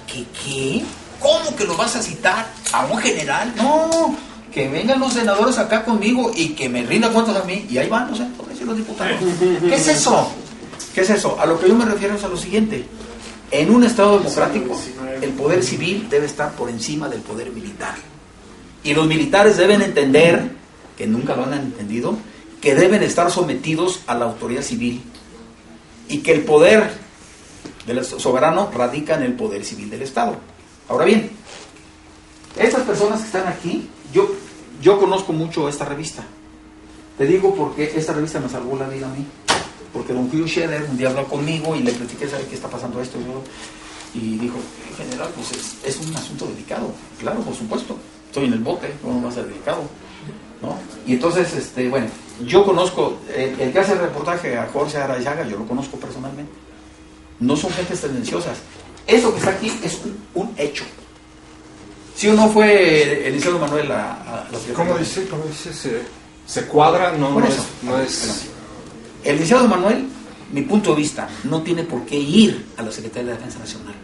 ¿qué? ¿Cómo que lo vas a citar a un general? No, que vengan los senadores acá conmigo y que me rindan cuentas a mí, y ahí van los senadores y los diputados. ¿Qué es eso? ¿Qué es eso? A lo que yo me refiero es a lo siguiente: en un Estado democrático, el poder civil debe estar por encima del poder militar. Y los militares deben entender, que nunca lo han entendido, que deben estar sometidos a la autoridad civil. Y que el poder del soberano radica en el poder civil del Estado. Ahora bien, estas personas que están aquí, yo conozco mucho esta revista. Te digo porque esta revista me salvó la vida a mí. Porque don Julio Scherer un día habló conmigo y le platiqué, ¿sabe qué está pasando esto? Y dijo, general, pues es un asunto delicado. Claro, por supuesto. Estoy en el bote, ¿cómo va a ser delicado? ¿No? Y entonces, bueno, yo conozco, el que hace el reportaje a Jorge Arayaga, yo lo conozco personalmente. No son gentes tendenciosas. Eso que está aquí es un hecho. ¿Sí o no fue el licenciado Manuel a la Secretaría? ¿Cómo dice? ¿Se cuadra? No es... Bueno, el licenciado Manuel, mi punto de vista, no tiene por qué ir a la Secretaría de Defensa Nacional.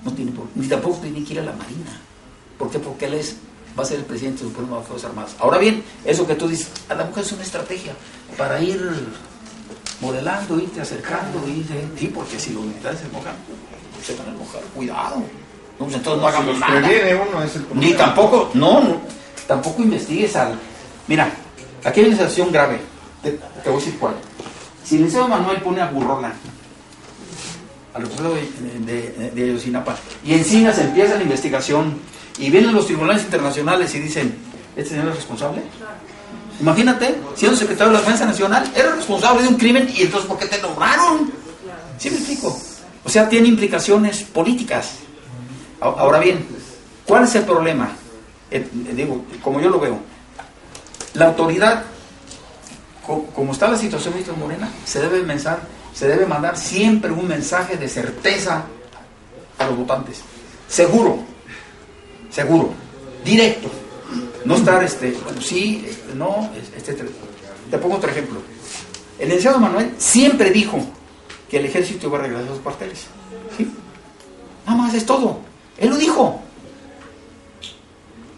No tiene por qué, ni tampoco tiene que ir a la Marina. ¿Por qué? Porque él va a ser el presidente supremo de las Fuerzas Armadas. Ahora bien, eso que tú dices, a la mujer es una estrategia para ir modelando, irte acercando, sí, porque si los militares se mojan, se van a mojar, cuidado. No, pues entonces no hagamos nada. Uno es el ni tampoco, tampoco investigues al... Mira, aquí hay una situación grave, te voy a decir cuál. Si el licenciado Manuel pone a Burrola, al representado de Ayotzinapa, y Encinas empieza la investigación, y vienen los tribunales internacionales y dicen, ¿este señor es responsable? Imagínate, siendo secretario de la Defensa Nacional, era responsable de un crimen y entonces ¿por qué te nombraron? ¿Sí me explico? O sea, tiene implicaciones políticas. Ahora bien, ¿cuál es el problema? Digo, como yo lo veo, la autoridad, como está la situación de Morena, se debe mandar siempre un mensaje de certeza a los votantes. Seguro, directo. No estar, bueno, sí, no, etcétera. Te pongo otro ejemplo. El licenciado Manuel siempre dijo que el ejército iba a regresar a sus cuarteles. ¿Sí? Nada más es todo. Él lo dijo.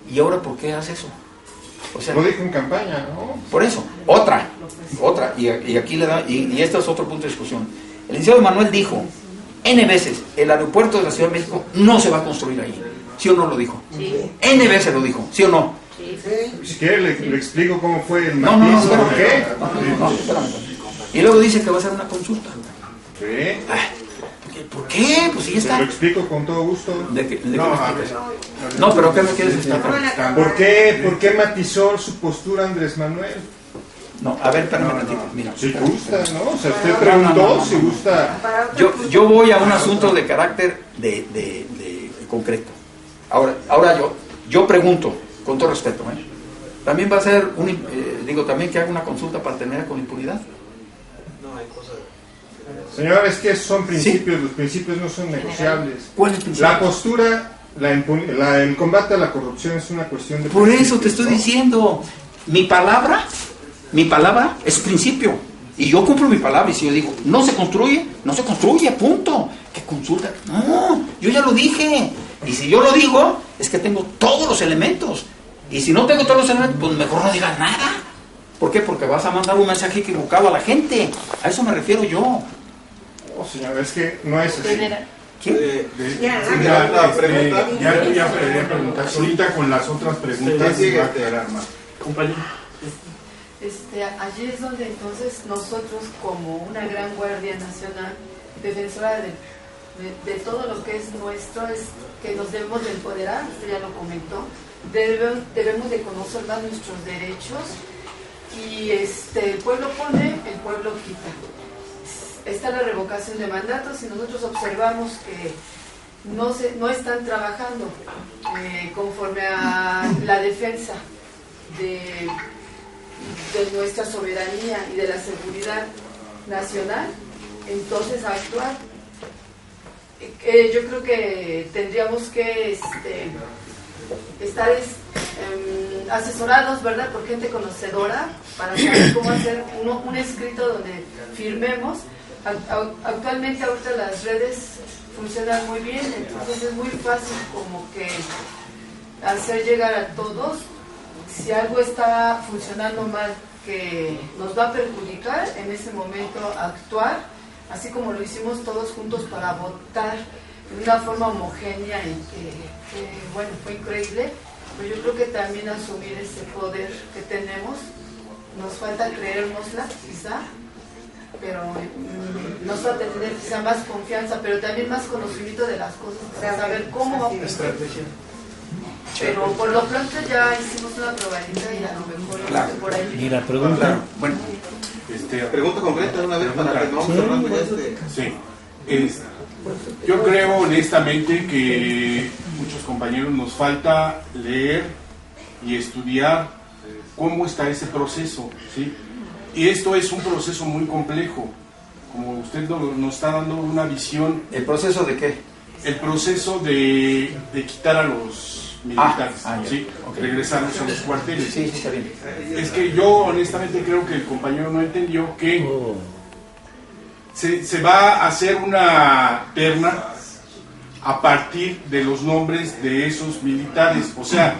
¿Y ahora por qué hace eso? O sea, lo dijo en campaña, ¿no? Por eso. Otra. Y aquí le da, y este es otro punto de discusión. El licenciado Manuel dijo N veces, el aeropuerto de la Ciudad de México no se va a construir ahí. ¿Sí o no lo dijo? Sí. N veces lo dijo, ¿sí o no? Sí. Si quiere le explico cómo fue el No, matiz, ¿por espérame. qué? No, espérame. Y luego dice que va a hacer una consulta. ¿Sí? ¿Por qué? Pues sí Se está. lo explico con todo gusto. No, pero ¿qué me quieres explicar? ¿Por qué matizó su postura Andrés Manuel? No, a ver, espérame un ratito. Mira. Si gusta, ¿no? O sea, usted preguntó si gusta. Yo voy a un asunto de carácter de concreto. Ahora yo pregunto, con todo respeto, ¿también va a ser también que haga una consulta para terminar con impunidad? Señor, es que son principios, los principios no son negociables. ¿Cuál es el principio? La postura, el combate a la corrupción es una cuestión de Por eso te estoy ¿no? diciendo, mi palabra es principio. Y yo cumplo mi palabra, y si yo digo, no se construye, punto. ¿Qué consulta? No, yo ya lo dije. Y si yo lo digo, es que tengo todos los elementos. Y si no tengo todos los elementos, pues mejor no digas nada. ¿Por qué? Porque vas a mandar un mensaje equivocado a la gente. A eso me refiero yo. Oh, señor, es que no es así. ¿Quién? La pregunta, ya quería preguntar, ahorita con las otras preguntas se va a aclarar más. Compañero. Allí es donde entonces nosotros, como una gran Guardia Nacional, defensora de todo lo que es nuestro, es que nos debemos de empoderar, usted ya lo comentó, debemos de conocer más nuestros derechos, y el pueblo pone, el pueblo quita. Está la revocación de mandatos y nosotros observamos que no están trabajando conforme a la defensa de nuestra soberanía y de la seguridad nacional. Entonces, actuar, yo creo que tendríamos que estar asesorados, ¿verdad?, por gente conocedora para saber cómo hacer un escrito donde firmemos. Actualmente ahorita las redes funcionan muy bien, entonces es muy fácil como que hacer llegar a todos si algo está funcionando mal que nos va a perjudicar, en ese momento actuar, así como lo hicimos todos juntos para votar de una forma homogénea y que bueno, fue increíble. Pero yo creo que también asumir ese poder que tenemos, nos falta creérnosla quizá, pero nos falta tener quizá más confianza, pero también más conocimiento de las cosas, para saber cómo estrategia. Pero por lo pronto ya hicimos una probadita y a lo mejor Claro. por ahí. Y la pregunta. Claro. Bueno, Pregunta concreta de una vez para que no vamos cerrando ya Sí. Yo creo honestamente que muchos compañeros nos falta leer y estudiar cómo está ese proceso, ¿sí? Y esto es un proceso muy complejo, como usted nos está dando una visión. ¿el proceso de qué? El proceso de quitar a los militares, ¿sí? Okay. Regresarlos a los cuarteles. Sí, está bien. Es que yo honestamente creo que el compañero no entendió que se va a hacer una terna a partir de los nombres de esos militares. O sea,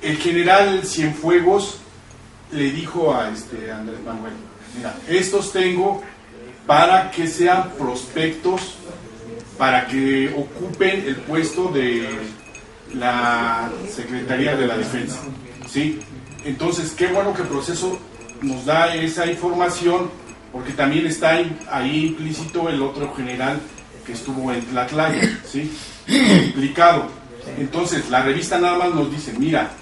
el general Cienfuegos le dijo a Andrés Manuel, mira, estos tengo para que sean prospectos, para que ocupen el puesto de la Secretaría de la Defensa, ¿sí? Entonces, qué bueno que el proceso nos da esa información, porque también está ahí implícito el otro general que estuvo en Tlatlaya, ¿sí? Implicado. Entonces, la revista nada más nos dice, mira,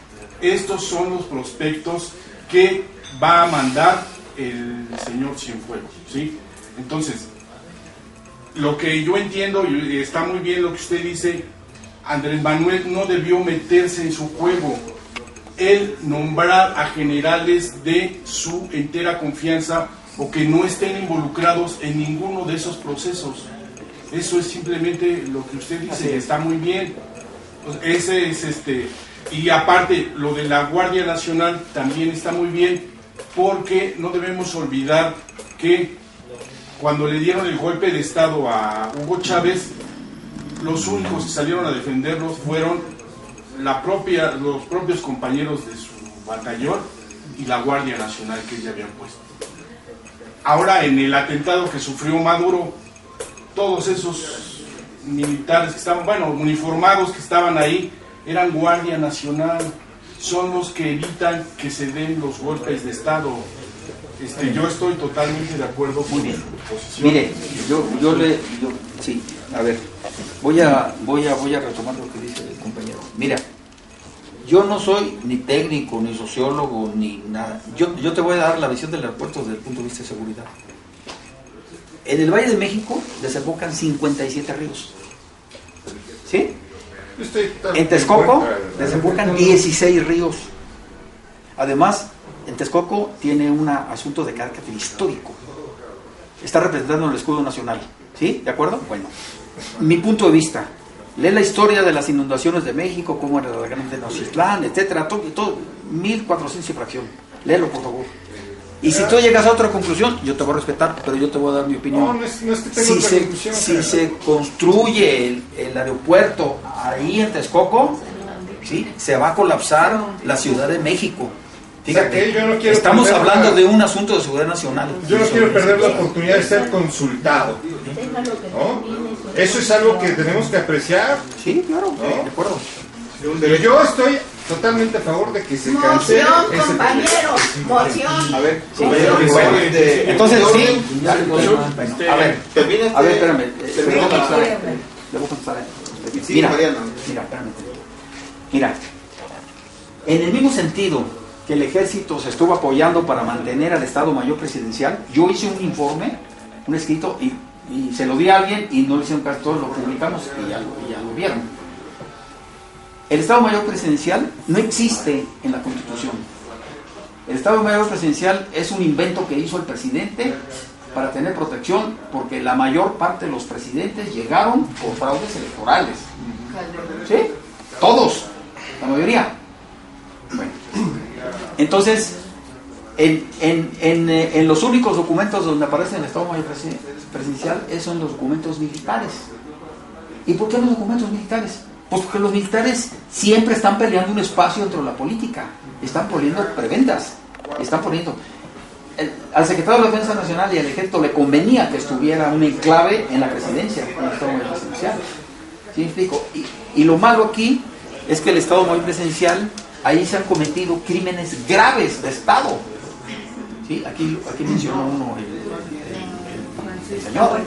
estos son los prospectos que va a mandar el señor Cienfuegos, ¿sí? Entonces, lo que yo entiendo, y está muy bien lo que usted dice, Andrés Manuel no debió meterse en su juego, él nombrar a generales de su entera confianza o que no estén involucrados en ninguno de esos procesos. Eso es simplemente lo que usted dice, está muy bien. Ese es y aparte lo de la Guardia Nacional también está muy bien, porque no debemos olvidar que cuando le dieron el golpe de estado a Hugo Chávez, los únicos que salieron a defenderlos fueron los propios compañeros de su batallón y la Guardia Nacional que ya habían puesto. Ahora, en el atentado que sufrió Maduro, todos esos militares que estaban, uniformados que estaban ahí, eran Guardia Nacional, son los que evitan que se den los golpes de estado. Yo estoy totalmente de acuerdo con su posición. Mire, sí, a ver, voy a retomar lo que dice el compañero. Mira, yo no soy ni técnico, ni sociólogo, ni nada. Yo te voy a dar la visión del aeropuerto desde el punto de vista de seguridad. En el Valle de México desembocan 57 ríos. ¿Sí? En Texcoco desembocan 16 ríos. Además, en Texcoco tiene un asunto de carácter histórico. Está representando el escudo nacional. ¿Sí? ¿De acuerdo? Bueno, mi punto de vista. Lee la historia de las inundaciones de México, cómo era la Gran Tenochtitlán, etcétera, todo 1400 y fracción. Léelo, por favor. Y si tú llegas a otra conclusión, yo te voy a respetar, pero yo te voy a dar mi opinión. No es que tenga otra conclusión. Si se construye el aeropuerto ahí en Texcoco, ¿sí?, se va a colapsar la Ciudad de México. Fíjate, yo no quiero estamos hablando de un asunto de seguridad nacional. Yo no quiero perder la oportunidad de ser consultado, ¿no? Eso es algo que tenemos que apreciar. Sí, claro, ¿no? De acuerdo. Yo estoy totalmente a favor de que se cancele ese compañero, moción. A ver, compañero, entonces sí. A ver, espérame. Mira, en el mismo sentido que el ejército se estuvo apoyando para mantener al Estado Mayor Presidencial, yo hice un informe, un escrito, y se lo di a alguien y no le hicieron caso, todos lo publicamos y ya lo vieron. El Estado Mayor Presidencial no existe en la Constitución. El Estado Mayor Presidencial es un invento que hizo el presidente para tener protección, porque la mayor parte de los presidentes llegaron por fraudes electorales. ¿Sí? Todos, la mayoría. Bueno, entonces, en los únicos documentos donde aparece el Estado Mayor Presidencial son los documentos militares. ¿Y por qué los documentos militares? Pues porque los militares siempre están peleando un espacio dentro de la política, están poniendo prebendas, al secretario de la Defensa Nacional y al ejército le convenía que estuviera un enclave en la presidencia, en el Estado Mayor Presidencial. ¿Sí me explico? Y lo malo aquí es que el Estado Mayor Presidencial, ahí se han cometido crímenes graves de Estado. ¿Sí? Aquí mencionó uno el señor.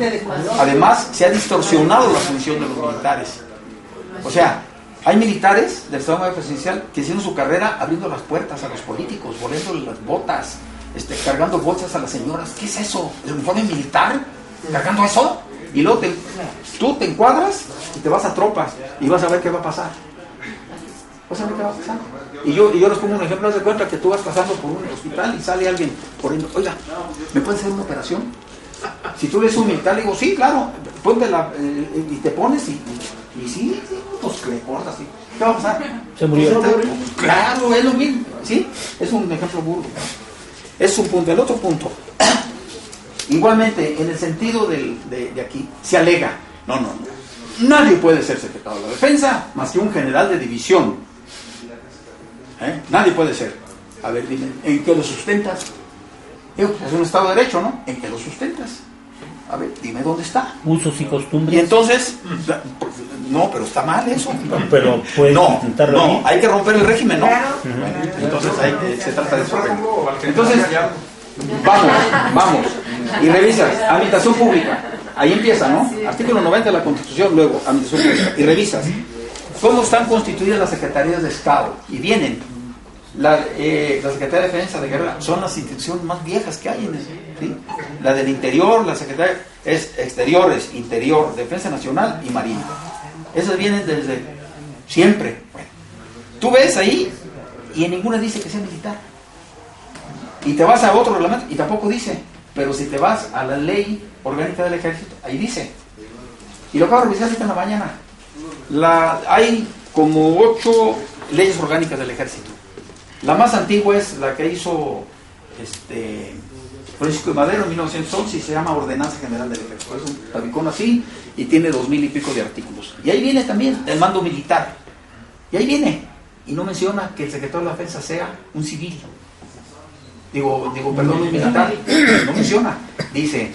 Además, se ha distorsionado la función de los militares. O sea, hay militares del Estado Mayor Presidencial que hicieron su carrera abriendo las puertas a los políticos, volviéndoles las botas, cargando bolsas a las señoras. ¿Qué es eso? ¿El uniforme militar? ¿Cargando eso? Y luego tú te encuadras y te vas a tropas y vas a ver qué va a pasar. Vas a ver qué va a pasar. Y yo les pongo un ejemplo. Haz de cuenta que tú vas pasando por un hospital y sale alguien corriendo. Oiga, ¿me puede hacer una operación? Si tú eres un militar, le digo, sí, claro, ponte y te pones y sí, pues le cortas. ¿Sí? ¿Qué va a pasar? ¿Se murió? Claro, es lo mismo. ¿Sí? Es un ejemplo burdo. Es un punto. El otro punto. Igualmente, en el sentido de aquí, se alega, no, nadie puede ser secretario de la Defensa más que un general de división. Nadie puede ser. A ver, dime, ¿en qué lo sustentas? Es un Estado de Derecho, ¿no? ¿En qué lo sustentas? A ver, dime dónde está. Usos y costumbres. Y entonces, no, pero está mal eso. Pero puedes intentarlo. No, hay que romper el régimen, ¿no? Entonces se trata de eso. Entonces, vamos. Y revisas, administración pública. Ahí empieza, ¿no? Artículo 90 de la Constitución, luego, administración pública. Y revisas cómo están constituidas las secretarías de Estado. Y vienen La Secretaría de Defensa de Guerra son las instituciones más viejas que hay en el, ¿sí? La del Interior, la Secretaría es Exteriores, Interior, Defensa Nacional y Marina. Esas vienen desde siempre. Bueno, tú ves ahí y en ninguna dice que sea militar. Y te vas a otro reglamento y tampoco dice. Pero si te vas a la ley orgánica del ejército, ahí dice. Y lo acabo de revisar ahorita en la mañana. Hay como 8 leyes orgánicas del ejército. La más antigua es la que hizo Francisco de Madero en 1911 y se llama Ordenanza General del Ejército. Es un tabicón así y tiene 2000 y pico de artículos. Y ahí viene también el mando militar. Y ahí viene. Y no menciona que el secretario de la Defensa sea un civil. Perdón, un militar. No menciona. Dice,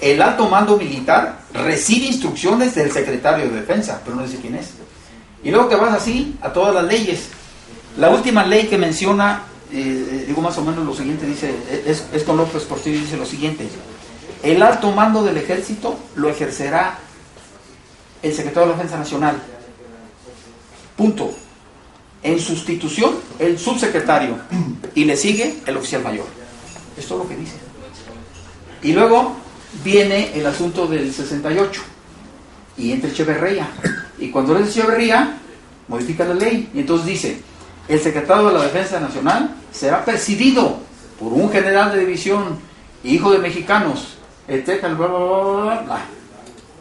el alto mando militar recibe instrucciones del secretario de Defensa, pero no dice quién es. Y luego te vas así a todas las leyes. La última ley que menciona, más o menos lo siguiente, dice, es con López Portillo, dice lo siguiente: el alto mando del ejército lo ejercerá el secretario de la Defensa Nacional. Punto. En sustitución, el subsecretario. Y le sigue el oficial mayor. Es todo lo que dice. Y luego viene el asunto del 68. Y entra Echeverría. Y cuando es Echeverría, modifica la ley. Y entonces dice, el secretario de la Defensa Nacional será presidido por un general de división, hijo de mexicanos, etcétera, bla, bla, bla, bla, bla.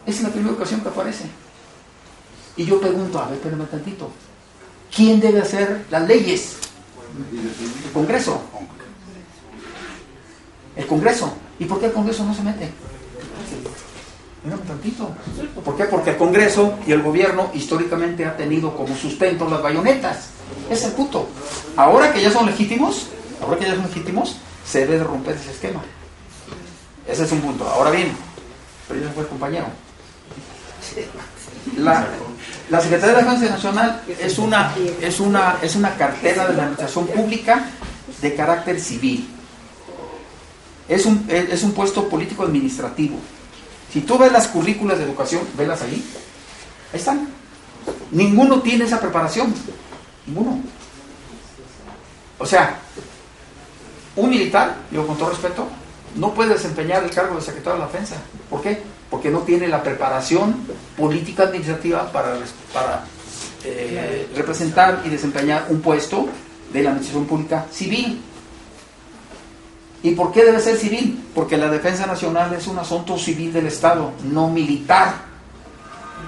Esa es la primera ocasión que aparece. Y yo pregunto, a ver, espérame tantito, ¿quién debe hacer las leyes? El Congreso. El Congreso. ¿Y por qué el Congreso no se mete? Mírame tantito. ¿Por qué? Porque el Congreso y el gobierno históricamente ha tenido como sustento las bayonetas. Es el punto. Ahora que ya son legítimos, se debe de romper ese esquema. Ese es un punto. Ahora bien, pero ya fue el compañero. La Secretaría de Defensa Nacional es una cartera de la administración pública de carácter civil. Es un puesto político administrativo. Si tú ves las currículas de educación, velas ahí. Ahí están. Ninguno tiene esa preparación. Ninguno. O sea, un militar, yo con todo respeto, no puede desempeñar el cargo de secretario de la Defensa. ¿Por qué? Porque no tiene la preparación política administrativa para representar y desempeñar un puesto de la administración pública civil. ¿Y por qué debe ser civil? Porque la defensa nacional es un asunto civil del Estado, no militar.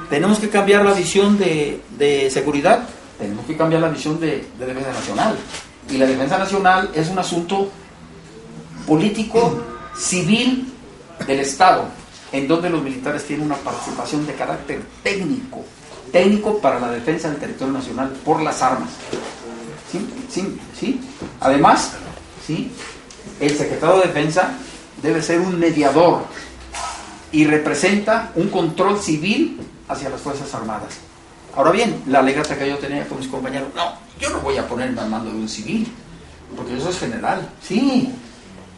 Tenemos que cambiar la visión de seguridad, tenemos que cambiar la visión de defensa nacional. Y la defensa nacional es un asunto político, civil del Estado, en donde los militares tienen una participación de carácter técnico para la defensa del territorio nacional por las armas. ¿Sí? Además, ¿sí?, el secretario de Defensa debe ser un mediador y representa un control civil hacia las Fuerzas Armadas. Ahora bien, la alegata que yo tenía con mis compañeros, no, yo no voy a ponerme al mando de un civil, porque eso es general. Sí,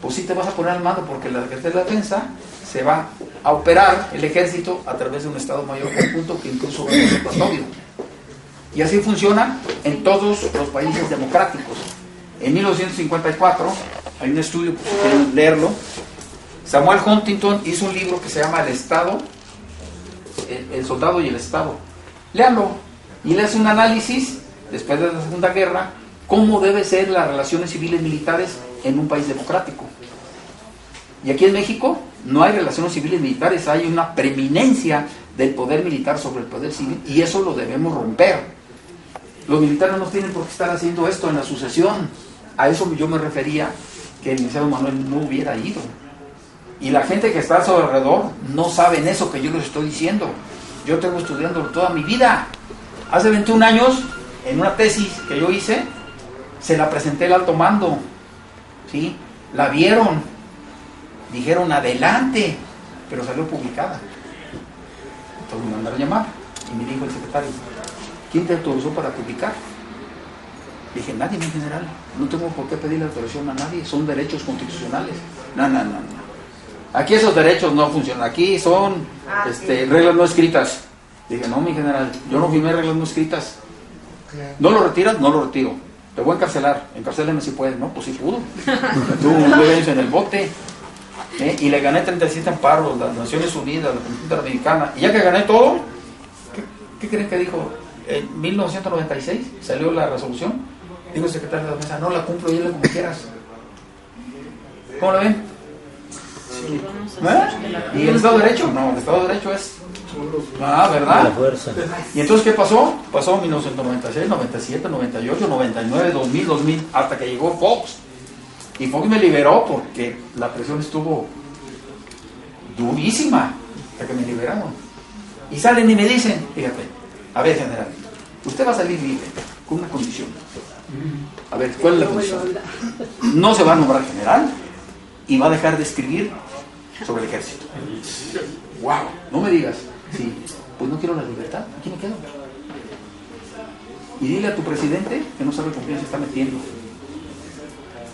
pues sí te vas a poner al mando porque la Secretaría de Defensa se va a operar el ejército a través de un Estado Mayor conjunto que incluso va a ser plastódico. Y así funciona en todos los países democráticos. En 1954, hay un estudio, pues, si quieren leerlo, Samuel Huntington hizo un libro que se llama El Estado, el soldado y el Estado. Léanlo y le hace un análisis, después de la Segunda Guerra, cómo deben ser las relaciones civiles militares en un país democrático. Y aquí en México no hay relaciones civiles militares, hay una preeminencia del poder militar sobre el poder civil, y eso lo debemos romper. Los militares no tienen por qué estar haciendo esto en la sucesión. A eso yo me refería, que el licenciado Manuel no hubiera ido. Y la gente que está a su alrededor no saben eso que yo les estoy diciendo. Yo tengo estudiándolo toda mi vida. Hace 21 años, en una tesis que yo hice, se la presenté al alto mando, ¿sí? La vieron, dijeron adelante, pero salió publicada. Entonces me mandaron a llamar y me dijo el secretario, ¿quién te autorizó para publicar? Dije, nadie, mi general, no tengo por qué pedirle autorización a nadie, son derechos constitucionales. No. Aquí esos derechos no funcionan, aquí son reglas no escritas. Dije, no, mi general, yo no firmé reglas no escritas. ¿No lo retiras? No lo retiro. te voy a encarcelar, encarcélame si puedes. No, pues sí pudo. Estuvo 9 años en el bote. Y le gané 37 amparos, las Naciones Unidas, la Constitución Interamericana. Y ya que gané todo, ¿qué creen que dijo? En 1996 salió la resolución. Dijo el secretario de la Defensa, no la cumplo, y como quieras. ¿Cómo lo ven? Sí. ¿Y el Estado de Derecho? No, el Estado de Derecho es... ¿verdad? ¿Y entonces qué pasó? Pasó 1996, 97, 98, 99, 2000, hasta que llegó Fox. Y Fox me liberó porque la presión estuvo durísima hasta que me liberaron. Y salen y me dicen, fíjate, a ver, general, usted va a salir libre con una condición. A ver, ¿cuál es la condición? No se va a nombrar general y va a dejar de escribir sobre el ejército. ¡Wow! No me digas. Sí, pues no quiero la libertad, aquí me quedo. Y dile a tu presidente que no sabe con quién se está metiendo.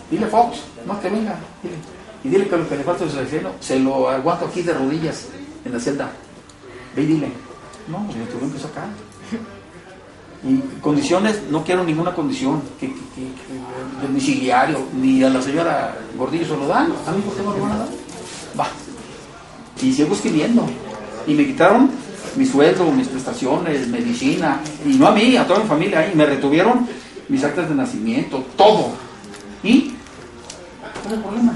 Dile a Fox, no que venga. Dile. Y dile que lo que le falta es el cielo, se lo aguanto aquí de rodillas en la celda. Ve y dile. No, me tuvieron que sacar. Y condiciones, no quiero ninguna condición. Que ni siguiario, ni a la señora Gordillo se lo dan. ¿A mí por qué no lo van a dar? Va. Y sigo escribiendo. Y me quitaron mi sueldo, mis prestaciones, medicina. Y no a mí, a toda mi familia. Y me retuvieron mis actas de nacimiento, todo. ¿Y? ¿Cuál es el problema?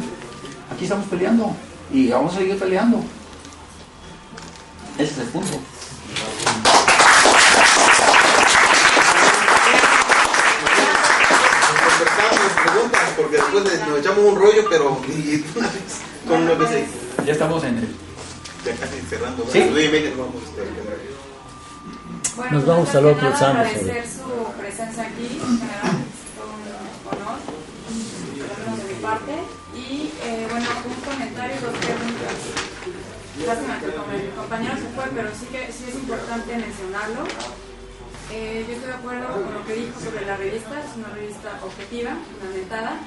Aquí estamos peleando. Y vamos a seguir peleando. Ese es el punto. Porque después nos echamos un rollo, pero con lo que sé. Ya estamos en el... Ya casi cerrando. ¿Sí? Bueno, nos vamos al otro examen. Agradecer su presencia aquí, en general, fue un honor, por lo menos de mi parte. Y bueno, un comentario y dos preguntas. Lástima que el compañero se fue, pero sí es importante mencionarlo. Yo estoy de acuerdo con lo que dijo sobre la revista, es una revista objetiva, fundamentada,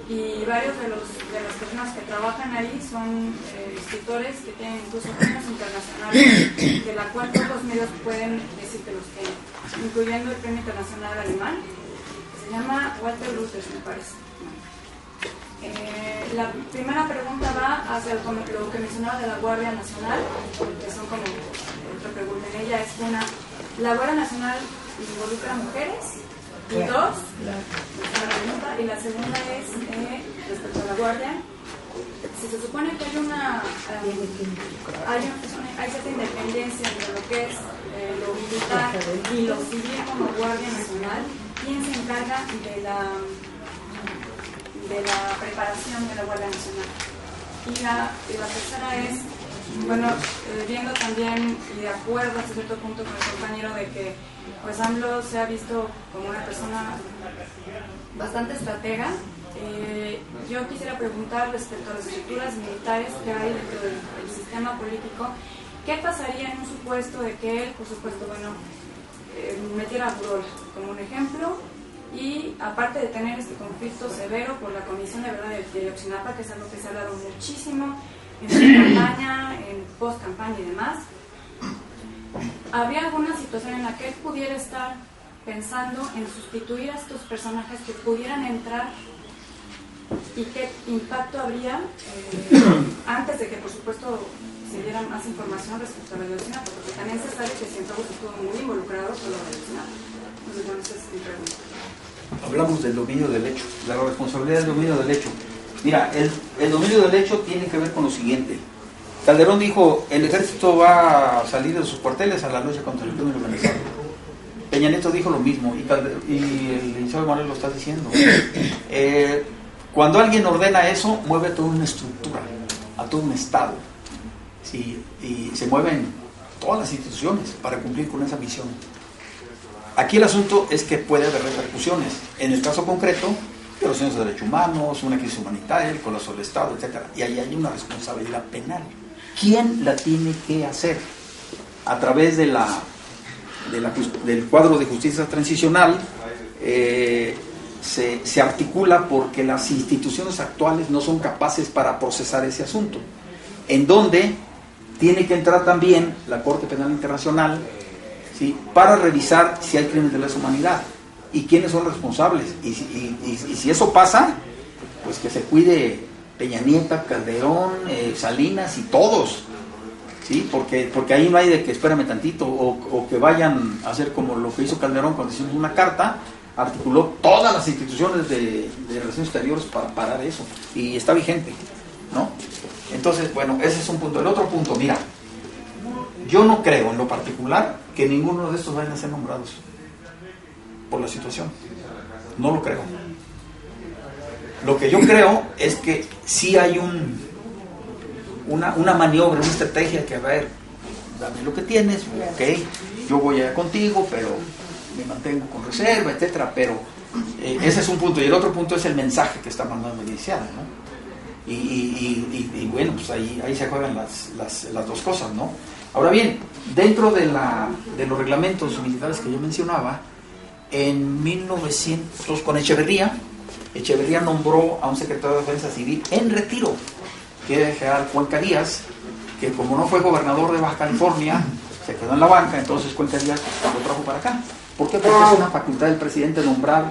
y varios de las personas que trabajan ahí son escritores que tienen incluso premios internacionales, de la cual pocos medios pueden decir que los tienen, incluyendo el Premio Internacional Alemán, que se llama Walter Reuters, me parece. La primera pregunta va hacia lo que mencionaba de la Guardia Nacional, que son como otra pregunta en ella, es una, ¿la Guardia Nacional involucra a mujeres? Y dos, y la segunda es respecto a la Guardia, si se supone que hay cierta independencia entre lo que es lo militar y lo civil como Guardia Nacional, ¿quién se encarga de la preparación de la Guardia Nacional? Y la tercera es, bueno, viendo también y de acuerdo hasta cierto punto con el compañero de que pues AMLO se ha visto como una persona bastante estratega, yo quisiera preguntar respecto a las estructuras militares que hay dentro del sistema político, ¿qué pasaría en un supuesto de que él, por supuesto, bueno, metiera a Burol como un ejemplo? Y aparte de tener este conflicto severo por la Comisión de Verdad de Ayotzinapa, que es algo que se ha hablado muchísimo en campaña, en post-campaña y demás, ¿habría alguna situación en la que él pudiera estar pensando en sustituir a estos personajes que pudieran entrar y qué impacto habría antes de que, por supuesto, se diera más información respecto a la Ayotzinapa? Porque también se sabe que Cienfuegos estuvo muy involucrado con la Ayotzinapa. Entonces, bueno, esa es mi pregunta. Hablamos del dominio del hecho, de la responsabilidad del dominio del hecho. Mira, el dominio del hecho tiene que ver con lo siguiente. Calderón dijo, el ejército va a salir de sus cuarteles a la lucha contra el crimen organizado. Peña Nieto dijo lo mismo, y el licenciado Manuel lo está diciendo. Cuando alguien ordena eso, mueve toda una estructura, a todo un Estado. ¿Sí? Y se mueven todas las instituciones para cumplir con esa misión. Aquí el asunto es que puede haber repercusiones. En el caso concreto, violaciones de derechos humanos, una crisis humanitaria, el colapso del Estado, etc. Y ahí hay una responsabilidad penal. ¿Quién la tiene que hacer? A través del cuadro de justicia transicional se articula porque las instituciones actuales no son capaces para procesar ese asunto. En donde tiene que entrar también la Corte Penal Internacional, ¿sí?, para revisar si hay crímenes de lesa humanidad. y quiénes son los responsables. Y si eso pasa, pues que se cuide Peña Nieto, Calderón, Salinas y todos, ¿sí? Porque ahí no hay de que espérame tantito, o que vayan a hacer como lo que hizo Calderón cuando hicimos una carta, articuló todas las instituciones de relaciones exteriores para parar eso, y está vigente, ¿no? Entonces, bueno, ese es un punto. El otro punto, mira, yo no creo en lo particular que ninguno de estos vayan a ser nombrados por la situación, no lo creo. Lo que yo creo es que sí hay una maniobra, una estrategia que, a ver, dame lo que tienes, ok, yo voy allá contigo, pero me mantengo con reserva, etcétera, pero ese es un punto. Y el otro punto es el mensaje que está mandando el iniciado, ¿no? Y bueno, pues ahí se juegan las dos cosas, ¿no? Ahora bien, dentro de los reglamentos militares que yo mencionaba, en 1900, con Echeverría nombró a un secretario de Defensa Civil en retiro, que era el general Cuenca Díaz, que como no fue gobernador de Baja California, se quedó en la banca, entonces Cuenca Díaz lo trajo para acá. ¿Por qué? Porque es una facultad del presidente nombrar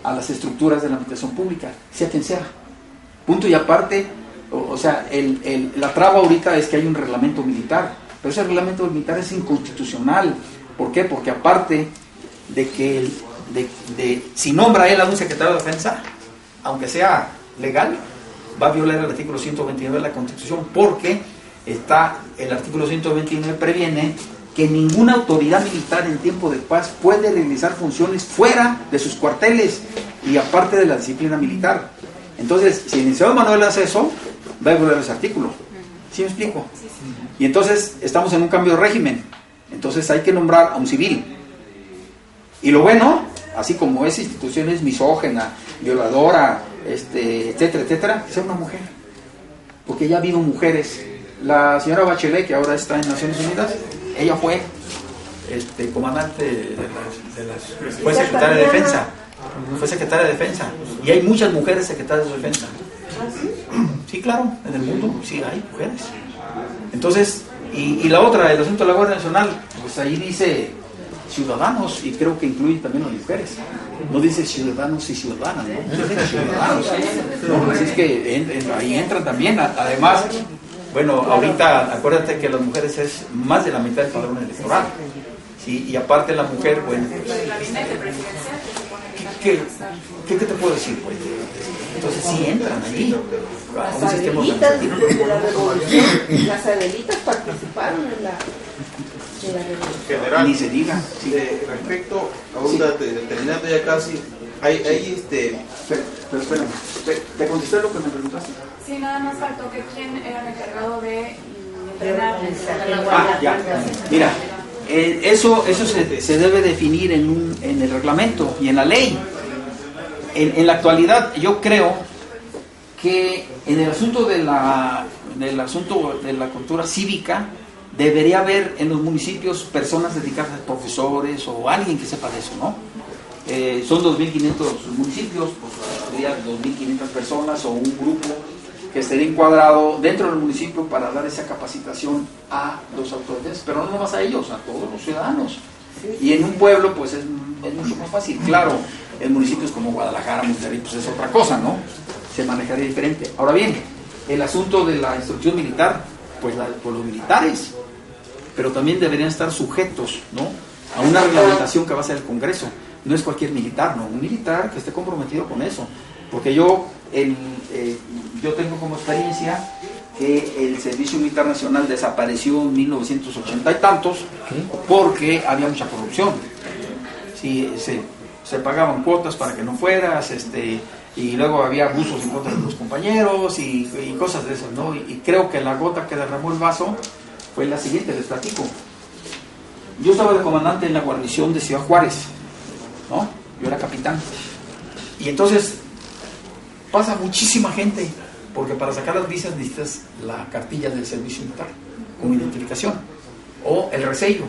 a las estructuras de la administración pública, sea quien sea. Punto y aparte, o sea, la traba ahorita es que hay un reglamento militar, pero ese reglamento militar es inconstitucional. ¿Por qué? Porque aparte de que si nombra él a un secretario de defensa, aunque sea legal, va a violar el artículo 129 de la Constitución, porque el artículo 129 previene que ninguna autoridad militar en tiempo de paz puede realizar funciones fuera de sus cuarteles y aparte de la disciplina militar. Entonces, si el licenciado Manuel hace eso, va a violar ese artículo. ¿Sí me explico? Y entonces estamos en un cambio de régimen. Entonces hay que nombrar a un civil. Y lo bueno, así como esa institución es misógena, violadora, etcétera, etcétera, que sea una mujer. Porque ya ha habido mujeres. La señora Bachelet, que ahora está en Naciones Unidas, ella fue comandante fue secretaria de Defensa. Fue secretaria de Defensa. Y hay muchas mujeres secretarias de Defensa. Sí, claro, en el mundo sí hay mujeres. Entonces, y la otra, el asunto de la Guardia Nacional, pues ahí dice ciudadanos, y creo que incluye también a las mujeres. No dice ciudadanos y ciudadanas, ¿no? Dice ciudadanos. No, así es que ahí entran también. Además, bueno, ahorita acuérdate que las mujeres es más de la mitad del padrón electoral. Sí, y aparte la mujer, bueno, ¿qué te puedo decir? Pues, entonces sí entran allí. Las Adelitas de la revolución, las Adelitas participaron en la revolución. General, ni se diga. Sí. Respecto, ahorita terminando ya casi, hay Pero espérame, ¿te contesté lo que me preguntaste? Sí, nada más faltó que quién era el encargado de entrenar. Ya. Mira, eso se debe definir en el reglamento y en la ley. En la actualidad, yo creo que en el asunto de la cultura cívica debería haber en los municipios personas dedicadas, profesores o alguien que sepa de eso, ¿no? Son 2.500 municipios, pues serían 2.500 personas o un grupo que estaría encuadrado dentro del municipio para dar esa capacitación a los autoridades, pero no nomás a ellos, a todos los ciudadanos. Y en un pueblo, pues es mucho más fácil. Claro, en municipios como Guadalajara, Monterrey, pues es otra cosa, ¿no? Se manejaría diferente. Ahora bien, el asunto de la instrucción militar, pues por los militares, pero también deberían estar sujetos, ¿no?, a una reglamentación que va a ser el Congreso. No es cualquier militar, ¿no? Un militar que esté comprometido con eso. Porque yo tengo como experiencia que el Servicio Militar Nacional desapareció en 1980 y tantos porque había mucha corrupción. Sí, se pagaban cuotas para que no fueras, y luego había abusos en contra de los compañeros y cosas de esas, ¿no? Y creo que la gota que derramó el vaso fue la siguiente, les platico. Yo estaba de comandante en la guarnición de Ciudad Juárez, ¿no? Yo era capitán. Y entonces pasa muchísima gente, porque para sacar las visas necesitas la cartilla del servicio militar con identificación o el resello.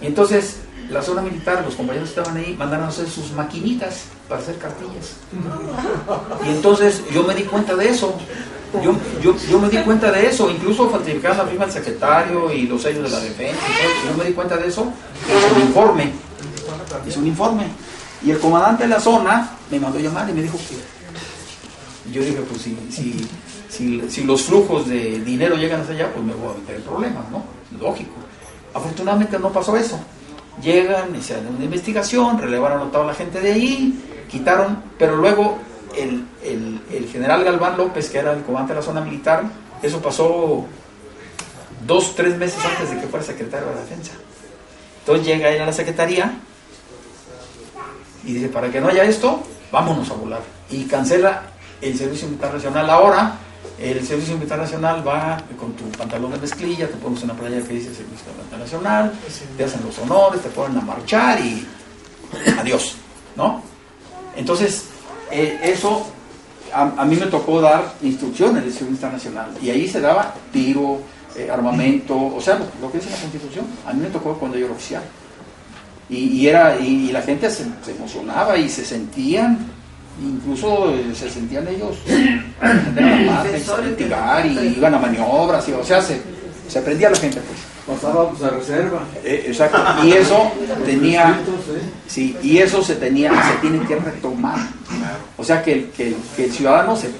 Y entonces la zona militar, los compañeros que estaban ahí mandaron a hacer sus maquinitas para hacer cartillas. Y entonces yo me di cuenta de eso. Yo me di cuenta de eso, incluso falsificaban la firma del secretario y los sellos de la defensa. Yo me di cuenta de eso, hice un informe. Y el comandante de la zona me mandó llamar y me dijo que... Yo dije, pues si los flujos de dinero llegan hasta allá, pues me voy a meter en problemas, ¿no? Lógico. Afortunadamente no pasó eso. Llegan, hicieron una investigación, relevaron a toda la gente de ahí, quitaron, pero luego el general Galván López, que era el comandante de la zona militar, eso pasó 2-3 meses antes de que fuera secretario de la Defensa. Entonces llega él a la secretaría y dice, para que no haya esto, vámonos a volar. Y cancela el Servicio Militar Nacional. Ahora, el Servicio Militar Nacional va con tu pantalón de mezclilla, te pones una playa que dice Servicio Militar Nacional, te hacen los honores, te ponen a marchar y adiós, ¿no? Entonces, eso a mí me tocó dar instrucciones del Servicio Militar Nacional y ahí se daba tiro, armamento, o sea, lo que dice la Constitución. A mí me tocó cuando yo era oficial. Y la gente se emocionaba y se sentían, incluso se sentían ellos litigar y iban a maniobras, o sea, se prendía la gente, pues. Pasábamos a reserva. Exacto. Y eso tenía, sí, y eso se tiene que retomar. O sea, que el ciudadano se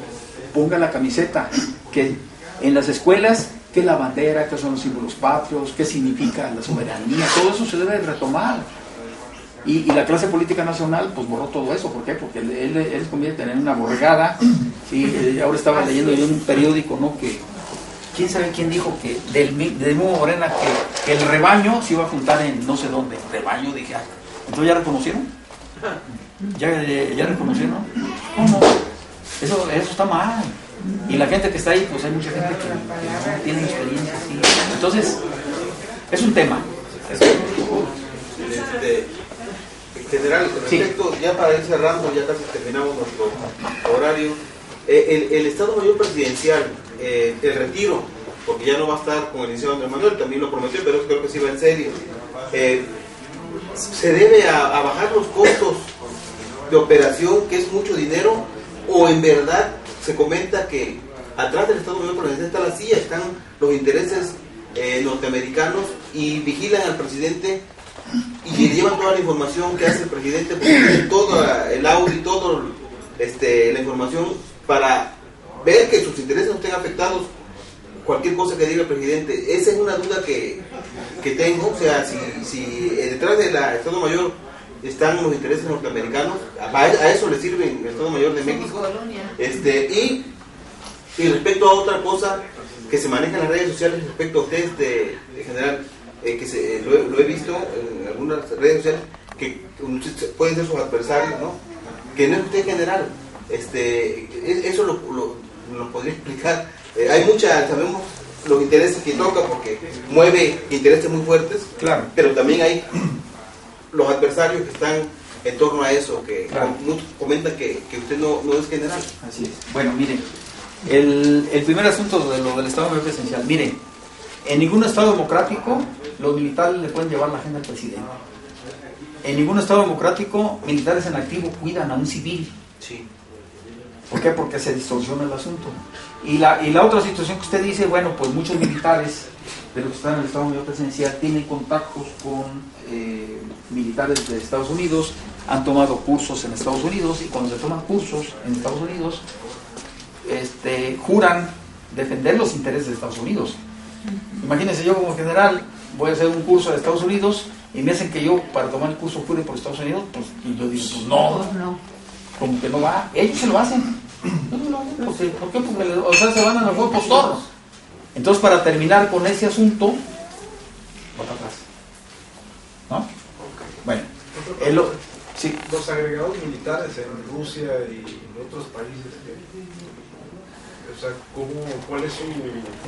ponga la camiseta, que en las escuelas, que la bandera, que son los símbolos patrios, qué significa la soberanía, todo eso se debe retomar. Y la clase política nacional pues borró todo eso. ¿Por qué? Porque él convierte en una borregada. ¿Sí? Ahora estaba leyendo yo en un periódico, ¿no? Que quién sabe quién dijo que del mismo Morena que el rebaño se iba a juntar en no sé dónde. Rebaño, dije, entonces ya reconocieron. ¿Ya reconocieron? ¿Cómo? Eso está mal. Y la gente que está ahí, pues hay mucha gente que no tiene experiencia así. Entonces, es un tema. En general, respecto, ya para ir cerrando, ya casi terminamos nuestro horario, el Estado Mayor Presidencial, el retiro, porque ya no va a estar con el licenciado Andrés Manuel, también lo prometió, pero creo que sí va en serio, se debe a bajar los costos de operación, que es mucho dinero, o en verdad se comenta que atrás del Estado Mayor Presidencial está la CIA, están los intereses norteamericanos y vigilan al presidente y le llevan toda la información que hace el presidente, porque todo el audio y toda la información para ver que sus intereses no estén afectados cualquier cosa que diga el presidente. Esa es una duda que tengo, o sea, si detrás del Estado Mayor están los intereses norteamericanos, a eso le sirve el Estado Mayor de México. Y respecto a otra cosa que se maneja en las redes sociales respecto a ustedes de general, lo he visto en algunas redes sociales, que pueden ser sus adversarios, ¿no? Que no es usted general. Eso lo podría explicar. Sabemos los intereses que toca porque mueve intereses muy fuertes, claro, pero también hay los adversarios que están en torno a eso, que claro, muchos comentan que usted no es general. Así es. Bueno, miren, el primer asunto de lo del Estado Mayor Presidencial, miren, en ningún Estado democrático los militares le pueden llevar la agenda al presidente. En ningún Estado democrático militares en activo cuidan a un civil. Sí. ¿Por qué? Porque se distorsiona el asunto. Y la otra situación que usted dice, bueno, pues muchos militares de los que están en el Estado Mayor Presidencial tienen contactos con militares de Estados Unidos, han tomado cursos en Estados Unidos, y cuando se toman cursos en Estados Unidos, juran defender los intereses de Estados Unidos. Imagínense, yo como general voy a hacer un curso de Estados Unidos y me hacen que yo para tomar el curso jure por Estados Unidos, pues, y yo digo, pues no, como que no va. Ellos se lo hacen. ¿Por qué? Porque se van a los juegos todos. Entonces, para terminar con ese asunto, otra frase, ¿no? Bueno, sí. Los agregados militares en Rusia y en otros países, o sea, ¿cuál es su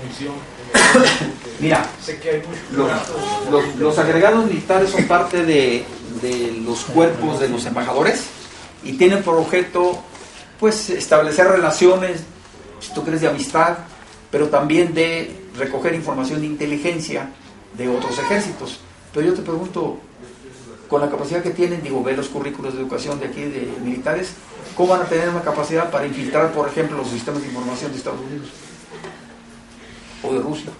función? Mira, sé que hay muchos los agregados militares son parte de los cuerpos de los embajadores y tienen por objeto, pues, establecer relaciones, si tú crees, de amistad, pero también de recoger información de inteligencia de otros ejércitos. Pero yo te pregunto, con la capacidad que tienen, ver los currículos de educación de aquí, de militares, ¿cómo van a tener una capacidad para infiltrar, por ejemplo, los sistemas de información de Estados Unidos o de Rusia?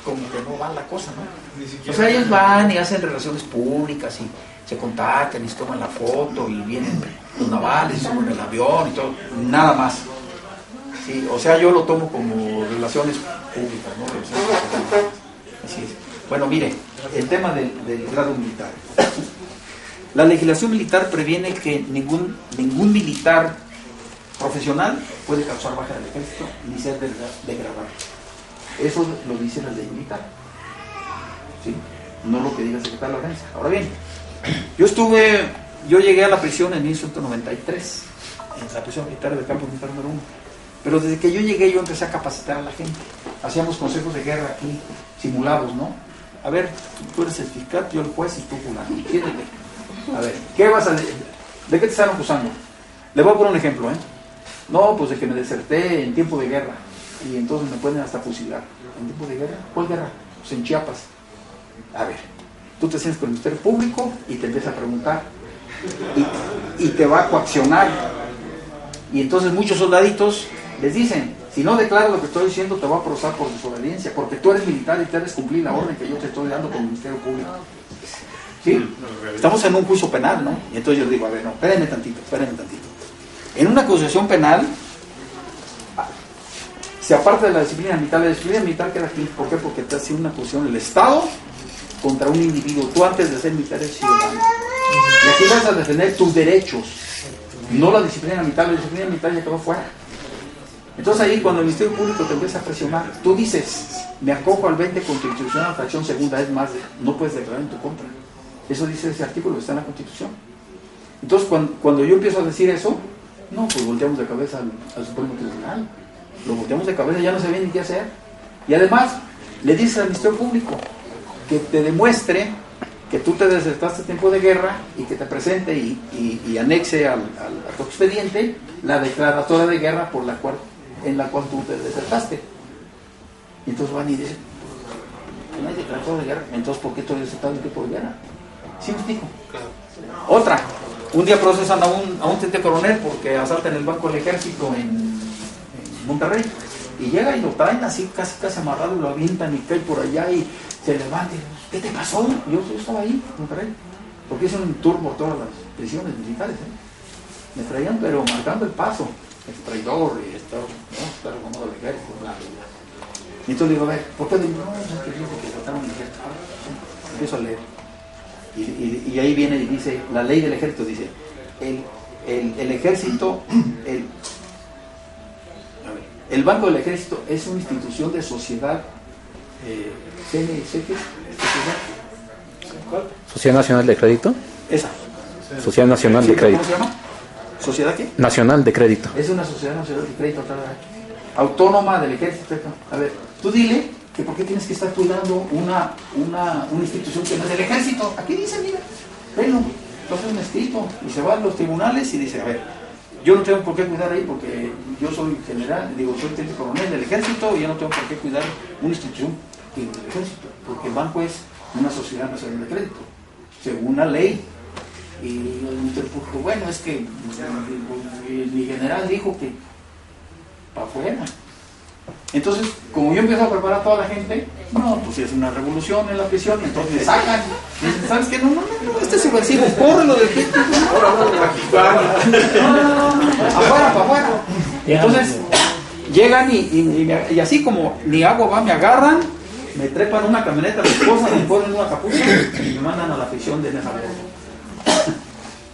como que no va la cosa, ¿no? O sea, ellos van y hacen relaciones públicas y se contactan y se toman la foto y vienen los navales, se suben el avión y todo, nada más. Sí, o sea, yo lo tomo como relaciones públicas, ¿no? Así es. Bueno, mire, el tema del grado militar. La legislación militar previene que ningún militar profesional puede causar baja del ejército ni ser degradado. Eso lo dice la ley militar, ¿sí? No lo que diga el secretario de la defensa. Ahora bien, yo llegué a la prisión en 1993, en la prisión militar del campo militar número 1. Pero desde que yo llegué, yo empecé a capacitar a la gente. Hacíamos consejos de guerra aquí, simulados, ¿no? A ver, tú eres el fiscal, yo el juez y tú fulano. Siéntate. A ver, ¿qué vas a decir? ¿De qué te están acusando? Le voy a poner un ejemplo, ¿eh? No, pues de que me deserté en tiempo de guerra. Y entonces me pueden hasta fusilar. ¿En tiempo de guerra? ¿Cuál guerra? Pues en Chiapas. A ver, tú te sientes con el Ministerio Público y te empieza a preguntar. Y te va a coaccionar. Y entonces muchos soldaditos les dicen, si no declaras lo que estoy diciendo, te voy a procesar por desobediencia, porque tú eres militar y debes cumplir la orden que yo te estoy dando con el Ministerio Público. ¿Sí? Estamos en un juicio penal, ¿no? Y entonces yo digo, a ver, no, espérenme tantito. En una acusación penal, se aparte de la disciplina militar queda aquí. ¿Por qué? Porque te hace una acusación el Estado contra un individuo. Tú antes de ser militar eres ciudadano. Y aquí vas a defender tus derechos, no la disciplina militar. La disciplina militar ya quedó fuera. Entonces ahí cuando el Ministerio Público te empieza a presionar, tú dices, me acojo al 20 constitucional, fracción segunda, es más, no puedes declarar en tu contra. Eso dice ese artículo que está en la Constitución. Entonces cuando yo empiezo a decir eso, no, pues volteamos de cabeza al Supremo Tribunal. Lo volteamos de cabeza, ya no se ve ni qué hacer. Y además, le dices al Ministerio Público que te demuestre que tú te desertaste en tiempo de guerra y que te presente y anexe a tu expediente la declaratoria de guerra en la cual tú te desertaste. Y entonces van y dicen, no hay declaratoria de guerra, entonces ¿por qué estoy desertado en tiempo de guerra? ¿Sí me explico? Claro. Otra, un día procesan a un teniente coronel porque asaltan el banco del ejército en Monterrey, y llega y lo traen así casi amarrado y lo avientan y cae por allá y se levanta y, ¿qué te pasó? Yo estaba ahí en Monterrey, porque hice un tour por todas las prisiones militares, me traían pero marcando el paso, el traidor y está armado del ejército, bla, bla, bla. Y entonces digo, a ver, ¿por qué? Digo, no, es que dijo que trataron el ejército. Empiezo a leer y ahí viene y dice, la ley del ejército dice, el ejército, el Banco del Ejército es una institución de sociedad, ¿Sociedad Nacional de Crédito? Esa. Sociedad Nacional de Crédito. ¿Cómo se llama? ¿Sociedad qué? Nacional de Crédito. Es una sociedad nacional de crédito autónoma del ejército. A ver, tú dile que por qué tienes que estar cuidando una institución que no es del ejército. Aquí dice, mira, venlo, entonces un escrito y se va a los tribunales y dice, a ver, yo no tengo por qué cuidar ahí porque yo soy general, soy teniente coronel del ejército y yo no tengo por qué cuidar una institución del ejército, porque el banco es una sociedad nacional de crédito, según la ley. Y el Ministerio Público, bueno, es que mi general dijo que para afuera. Entonces, como yo empiezo a preparar a toda la gente, no, pues si es una revolución en la prisión, entonces me sacan. Y dicen, ¿sabes qué? No, este es subversivo, córrelo del ejército. Afuera, para afuera. Entonces, llegan y así como ni agua va, me agarran, me trepan una camioneta, mi esposa, me ponen una capucha y me mandan a la prisión de Nezaborgo.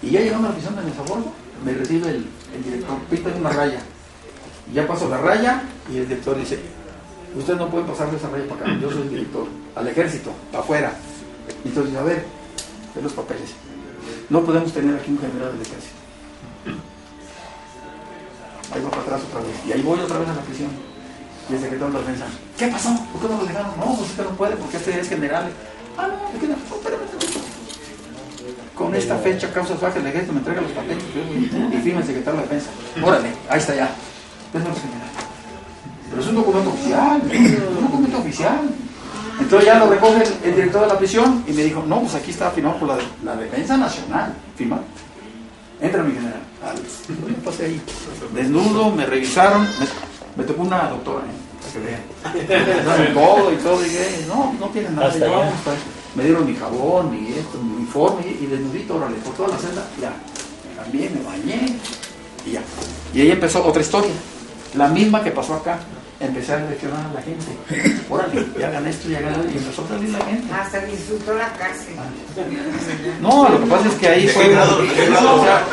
Y ya llegando a la prisión de Nezaborgo, me recibe el director, pinta una raya. Ya paso la raya y el director dice, ustedes no pueden pasar de esa raya para acá, yo soy el director, al ejército, para afuera. Y entonces, a ver, ve los papeles. No podemos tener aquí un general del ejército. Ahí va para atrás otra vez. Y ahí voy otra vez a la prisión. Y el secretario de la defensa, ¿qué pasó? ¿Por qué no lo dejaron? No, pues usted no puede porque este es general. Ah, no, ¿por qué no? Espérame. Con esta fecha, causas bajas, el ejército me entrega los papeles y firma el secretario de la defensa. Órale, ahí está ya. Pero es un documento oficial, Entonces ya lo recoge el director de la prisión y me dijo, no, pues aquí está firmado por la Defensa Nacional, firmado. Entra mi general. Yo pasé ahí, desnudo, me revisaron, me tocó una doctora, que vean. Daban todo y todo, y dije, no tienen nada. Hasta Yo, allá. pues, me dieron mi jabón, mi uniforme, y desnudito, órale, por toda la celda, ya. También me bañé, y ya. Y ahí empezó otra historia, la misma que pasó acá. Empecé a direccionar a la gente. Órale, ya hagan esto, ya hagan esto, y empezó a salir la gente. Hasta disfrutó la cárcel. No, lo que pasa es que ahí fue. O sea,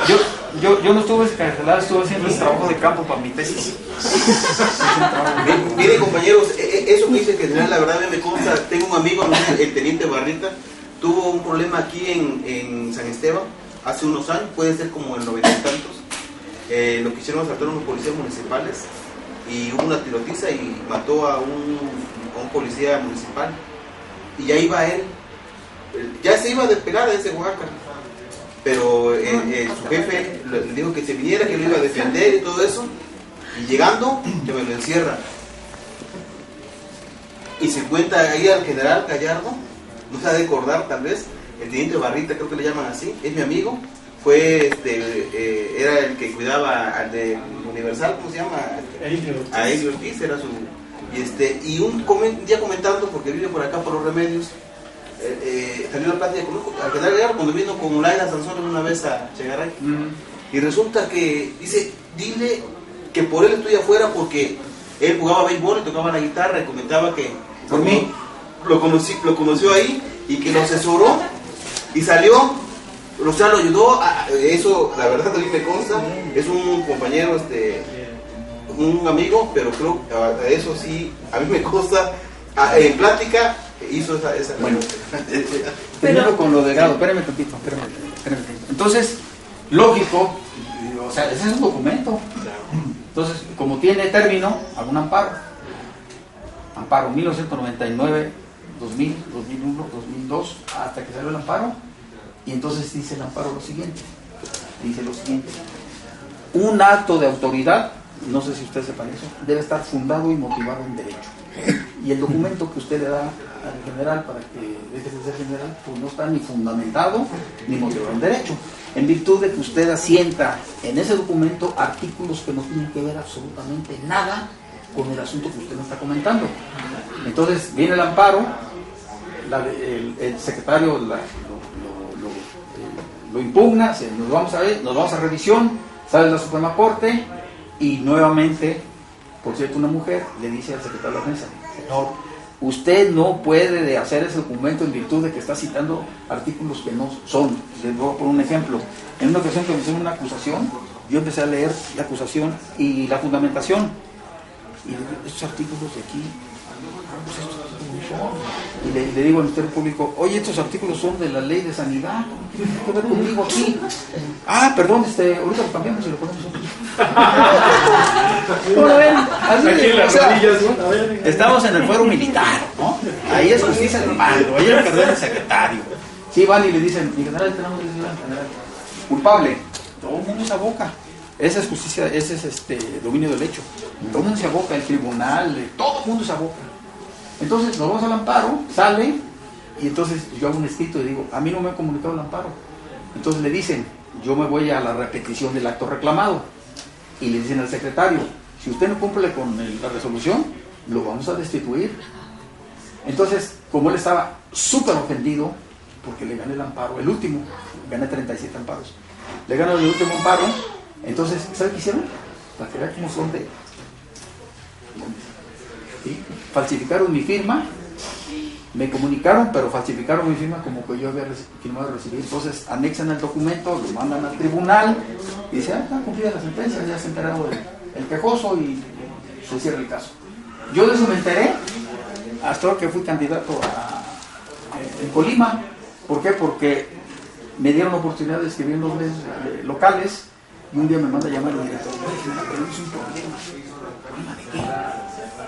yo no estuve escarcelado, estuve haciendo el trabajo de campo para mi tesis. Miren, compañeros, eso que dice el general, la verdad a mí me consta. Tengo un amigo, el teniente Barrita, tuvo un problema aquí en San Esteban hace unos años, puede ser como en 90 y tantos. Lo quisieron asaltar unos policías municipales y hubo una tirotiza y mató a un policía municipal. Y ya iba él, ya se iba a despegar de ese Oaxaca, pero su jefe le dijo que se viniera, que lo iba a defender y todo eso, y llegando que me lo encierra. Y se cuenta ahí al general Gallardo, no se ha de acordar tal vez, el teniente Barrita, creo que le llaman así, es mi amigo, fue era el que cuidaba al de Universal, ¿cómo se llama? A Elio Ortiz, era su... Y un día comentando, porque vive por acá por Los Remedios, salió la plática con al general Gallardo cuando vino con Laila Sansón una vez a Chegaray. Y resulta que dice, dile que por él estoy afuera porque él jugaba béisbol y tocaba la guitarra y comentaba que por mí lo conoció ahí y que lo asesoró y salió. O sea, lo ayudó a eso, la verdad a mí me consta, es un compañero, un amigo, pero creo que eso sí, a mí me consta, en plática hizo esa bueno, primero con lo de grado, espérame tantito. Entonces, lógico, o sea, ese es un documento. Entonces, como tiene término, hago un amparo. Amparo 1999, 2000, 2001, 2002, hasta que salió el amparo. Y entonces dice el amparo lo siguiente, un acto de autoridad, no sé si ustedes sepan eso, debe estar fundado y motivado en derecho. Y el documento que usted le da al general para que deje de ser general, pues no está ni fundamentado ni motivado en derecho, en virtud de que usted asienta en ese documento artículos que no tienen que ver absolutamente nada con el asunto que usted me está comentando. Entonces viene el amparo, el secretario lo impugna, nos vamos a revisión, sale la Suprema Corte y nuevamente, por cierto, una mujer le dice al secretario de la Defensa, señor, usted no puede hacer ese documento en virtud de que está citando artículos que no son. Les voy a poner un ejemplo. En una ocasión que me hicieron una acusación, yo empecé a leer la acusación y la fundamentación, y estos artículos de aquí, pues estos artículos son. Y le digo al Ministerio Público, oye, estos artículos son de la ley de sanidad, ¿qué tiene que ver conmigo aquí? Ah, perdón, ahorita lo cambiamos y lo ponemos aquí. Bueno, ven, así, estamos en el fuero militar, ¿no? Ahí es justicia del mando, ahí el cardenal secretario. Sí, van y le dicen, mi general, tenemos que decir al general, culpable, todo el mundo se aboca. Esa es justicia, ese es dominio del hecho. Todo el mundo se aboca, el tribunal, todo el mundo se aboca. Entonces nos vamos al amparo, sale, y entonces yo hago un escrito y digo, a mí no me han comunicado el amparo. Entonces le dicen, yo me voy a la repetición del acto reclamado. Y le dicen al secretario, si usted no cumple con la resolución, lo vamos a destituir. Entonces, como él estaba súper ofendido, porque le gané el amparo, el último, gané 37 amparos, le ganó el último amparo, entonces, ¿sabe qué hicieron? Para que vean cómo son de... ¿Sí? Falsificaron mi firma, me comunicaron, pero falsificaron mi firma como que yo había firmado y recibido. Entonces anexan el documento, lo mandan al tribunal y dicen, está cumplida la sentencia, ya se ha enterado el quejoso y se cierra el caso. Yo de eso me enteré hasta que fui candidato en Colima. ¿Por qué? Porque me dieron la oportunidad de escribir en los medios locales y un día me manda a llamar el director, pero es un problema. ¿Problema de qué?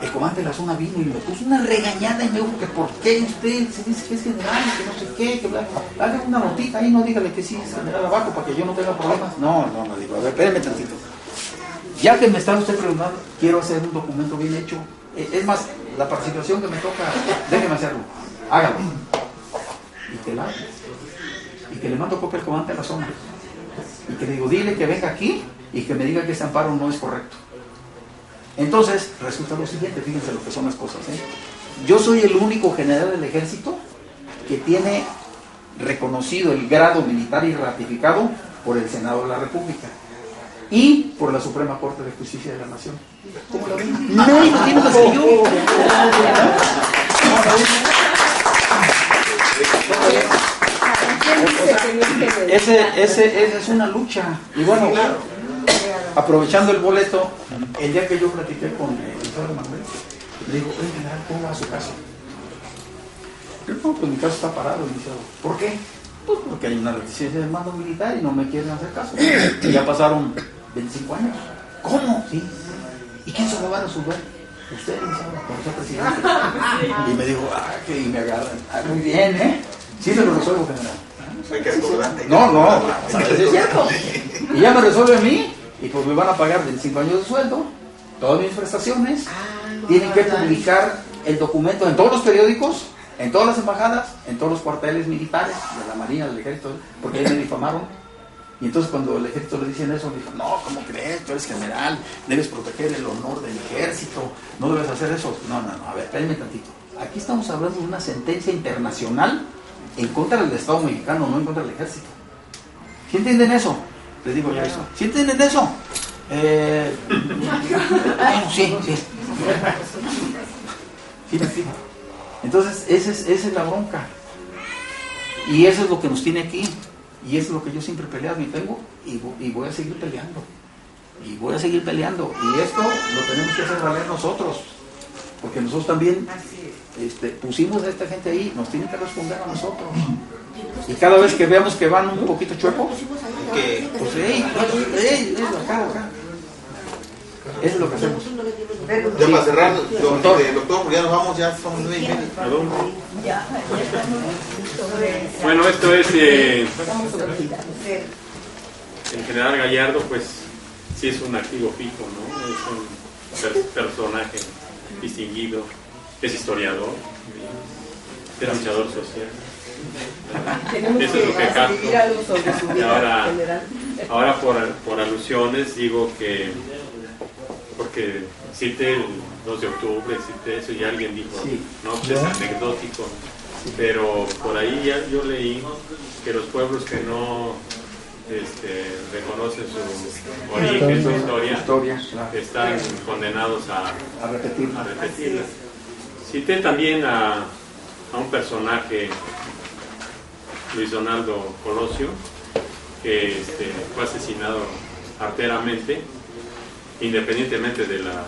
El comandante de la zona vino y me puso una regañada y me dijo que por qué usted se dice que es general, que no sé qué, que bla, haga una notita ahí, no dígale que sí es general abajo para que yo no tenga problemas. No, digo, a ver, espéreme tantito. Ya que me está usted preguntando, quiero hacer un documento bien hecho. Es más, la participación que me toca, déjeme hacerlo, hágalo. Y que le mando copia al comandante de la zona. Y que le digo, dile que venga aquí y que me diga que ese amparo no es correcto. Entonces, resulta lo siguiente, fíjense lo que son las cosas, ¿eh? Yo soy el único general del ejército que tiene reconocido el grado militar y ratificado por el Senado de la República y por la Suprema Corte de Justicia de la Nación. ¿Cómo lo ven? No lo tiene más que yo. Esa es una lucha. Y bueno, aprovechando el boleto, el día que yo platiqué con el Pedro Manuel, le digo, oye, general, ¿cómo va su caso? Yo, no, pues mi caso está parado, iniciado. ¿Por qué? Pues porque hay una reticencia del mando militar y no me quieren hacer caso. Y ya pasaron 25 años. ¿Cómo? Sí. ¿Y quién se lo va a resolver? Usted, iniciado, cuando sea presidente. Y me dijo, que me agarran. Muy bien, ¿eh? Sí se lo resuelvo, general. Hay que acordarte. No, es cierto. Y ya me resuelve a mí, y pues me van a pagar 25 años de sueldo, todas mis prestaciones, tienen que publicar el documento en todos los periódicos, en todas las embajadas, en todos los cuarteles militares, de la Marina, del Ejército, porque ahí me difamaron. Y entonces cuando el Ejército le dicen eso, me dijo, no, ¿cómo crees? Tú eres general, debes proteger el honor del Ejército, no debes hacer eso. No, a ver, cállame tantito. Aquí estamos hablando de una sentencia internacional en contra del Estado mexicano, no en contra del Ejército. ¿Sí entienden eso? Les digo ya eso. ¿Sí entienden eso? Bueno, sí. Sí, me explico. Entonces, esa es la bronca. Y eso es lo que nos tiene aquí. Y eso es lo que yo siempre he peleado y tengo. Y voy a seguir peleando. Y voy a seguir peleando. Y esto lo tenemos que hacer valer nosotros. Porque nosotros también pusimos a esta gente ahí, nos tienen que responder a nosotros. Y cada vez que veamos que van un poquito chuecos, pues acá. Eso es lo que hacemos. Ya para cerrar, doctor, ya nos vamos, ya son 9:30. Bueno, esto es el general Gallardo, pues sí es un activo fijo, ¿no? Es un personaje distinguido, es historiador, es luchador social. Eso es lo que capto. Y ahora por alusiones digo que, porque cité el 2 de octubre, cité eso y alguien dijo, no, pues es anecdótico, pero por ahí ya yo leí que los pueblos que no reconocen su origen, su historia, están condenados a repetirla. Cité también a un personaje, Luis Donaldo Colosio, que fue asesinado arteramente, independientemente de la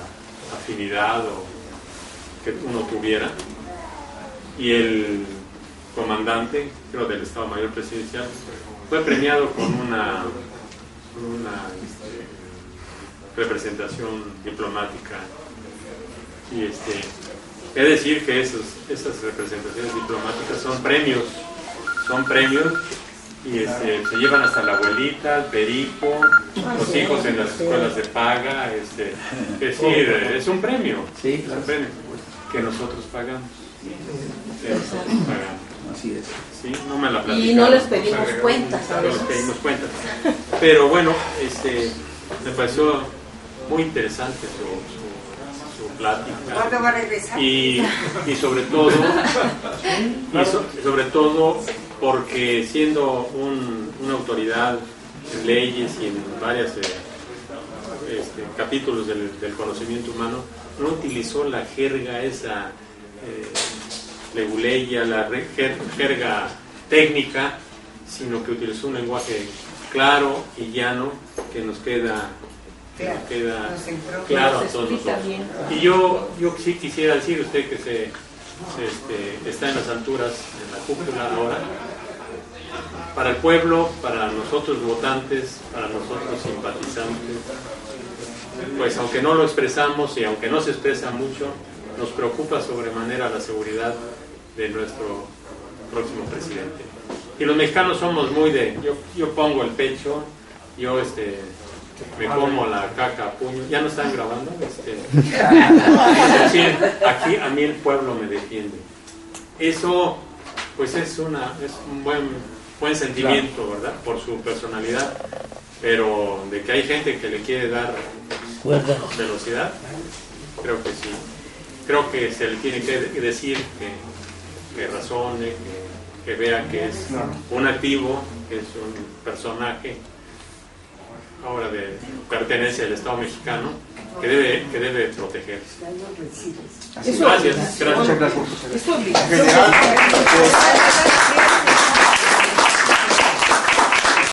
afinidad o que uno tuviera, y el comandante, creo, del Estado Mayor Presidencial fue premiado con una representación diplomática. Y es decir que esas representaciones diplomáticas son premios y se llevan hasta la abuelita, el perico, los hijos en las escuelas de paga, es decir, es un premio, sí, claro, es un premio que nosotros pagamos. Así es. Sí, no me la platicaron. Y no les pedimos cuentas. No les pedimos cuentas. Pero bueno, me pareció muy interesante su plática. ¿Cuándo va a regresar? Y sobre todo porque siendo una autoridad en leyes y en varios capítulos del conocimiento humano, no utilizó la jerga esa leguleya, la jerga técnica, sino que utilizó un lenguaje claro y llano que nos queda claro a todos nosotros. Y yo sí quisiera decir, usted que está en las alturas, en la cúpula ahora, para el pueblo, para nosotros votantes, para nosotros simpatizantes, pues aunque no lo expresamos y aunque no se expresa mucho, nos preocupa sobremanera la seguridad de nuestro próximo presidente. Y los mexicanos somos muy yo pongo el pecho, yo me como la caca a puño. ¿Ya no están grabando? Es decir, aquí a mí el pueblo me defiende. Eso pues es un buen sentimiento, ¿verdad? Por su personalidad, pero de que hay gente que le quiere dar velocidad, creo que sí. Creo que se le tiene que decir que razone, que vea que es un activo, que es un personaje ahora pertenece al Estado mexicano, que debe protegerse. Gracias. Gracias. Es obligatorio.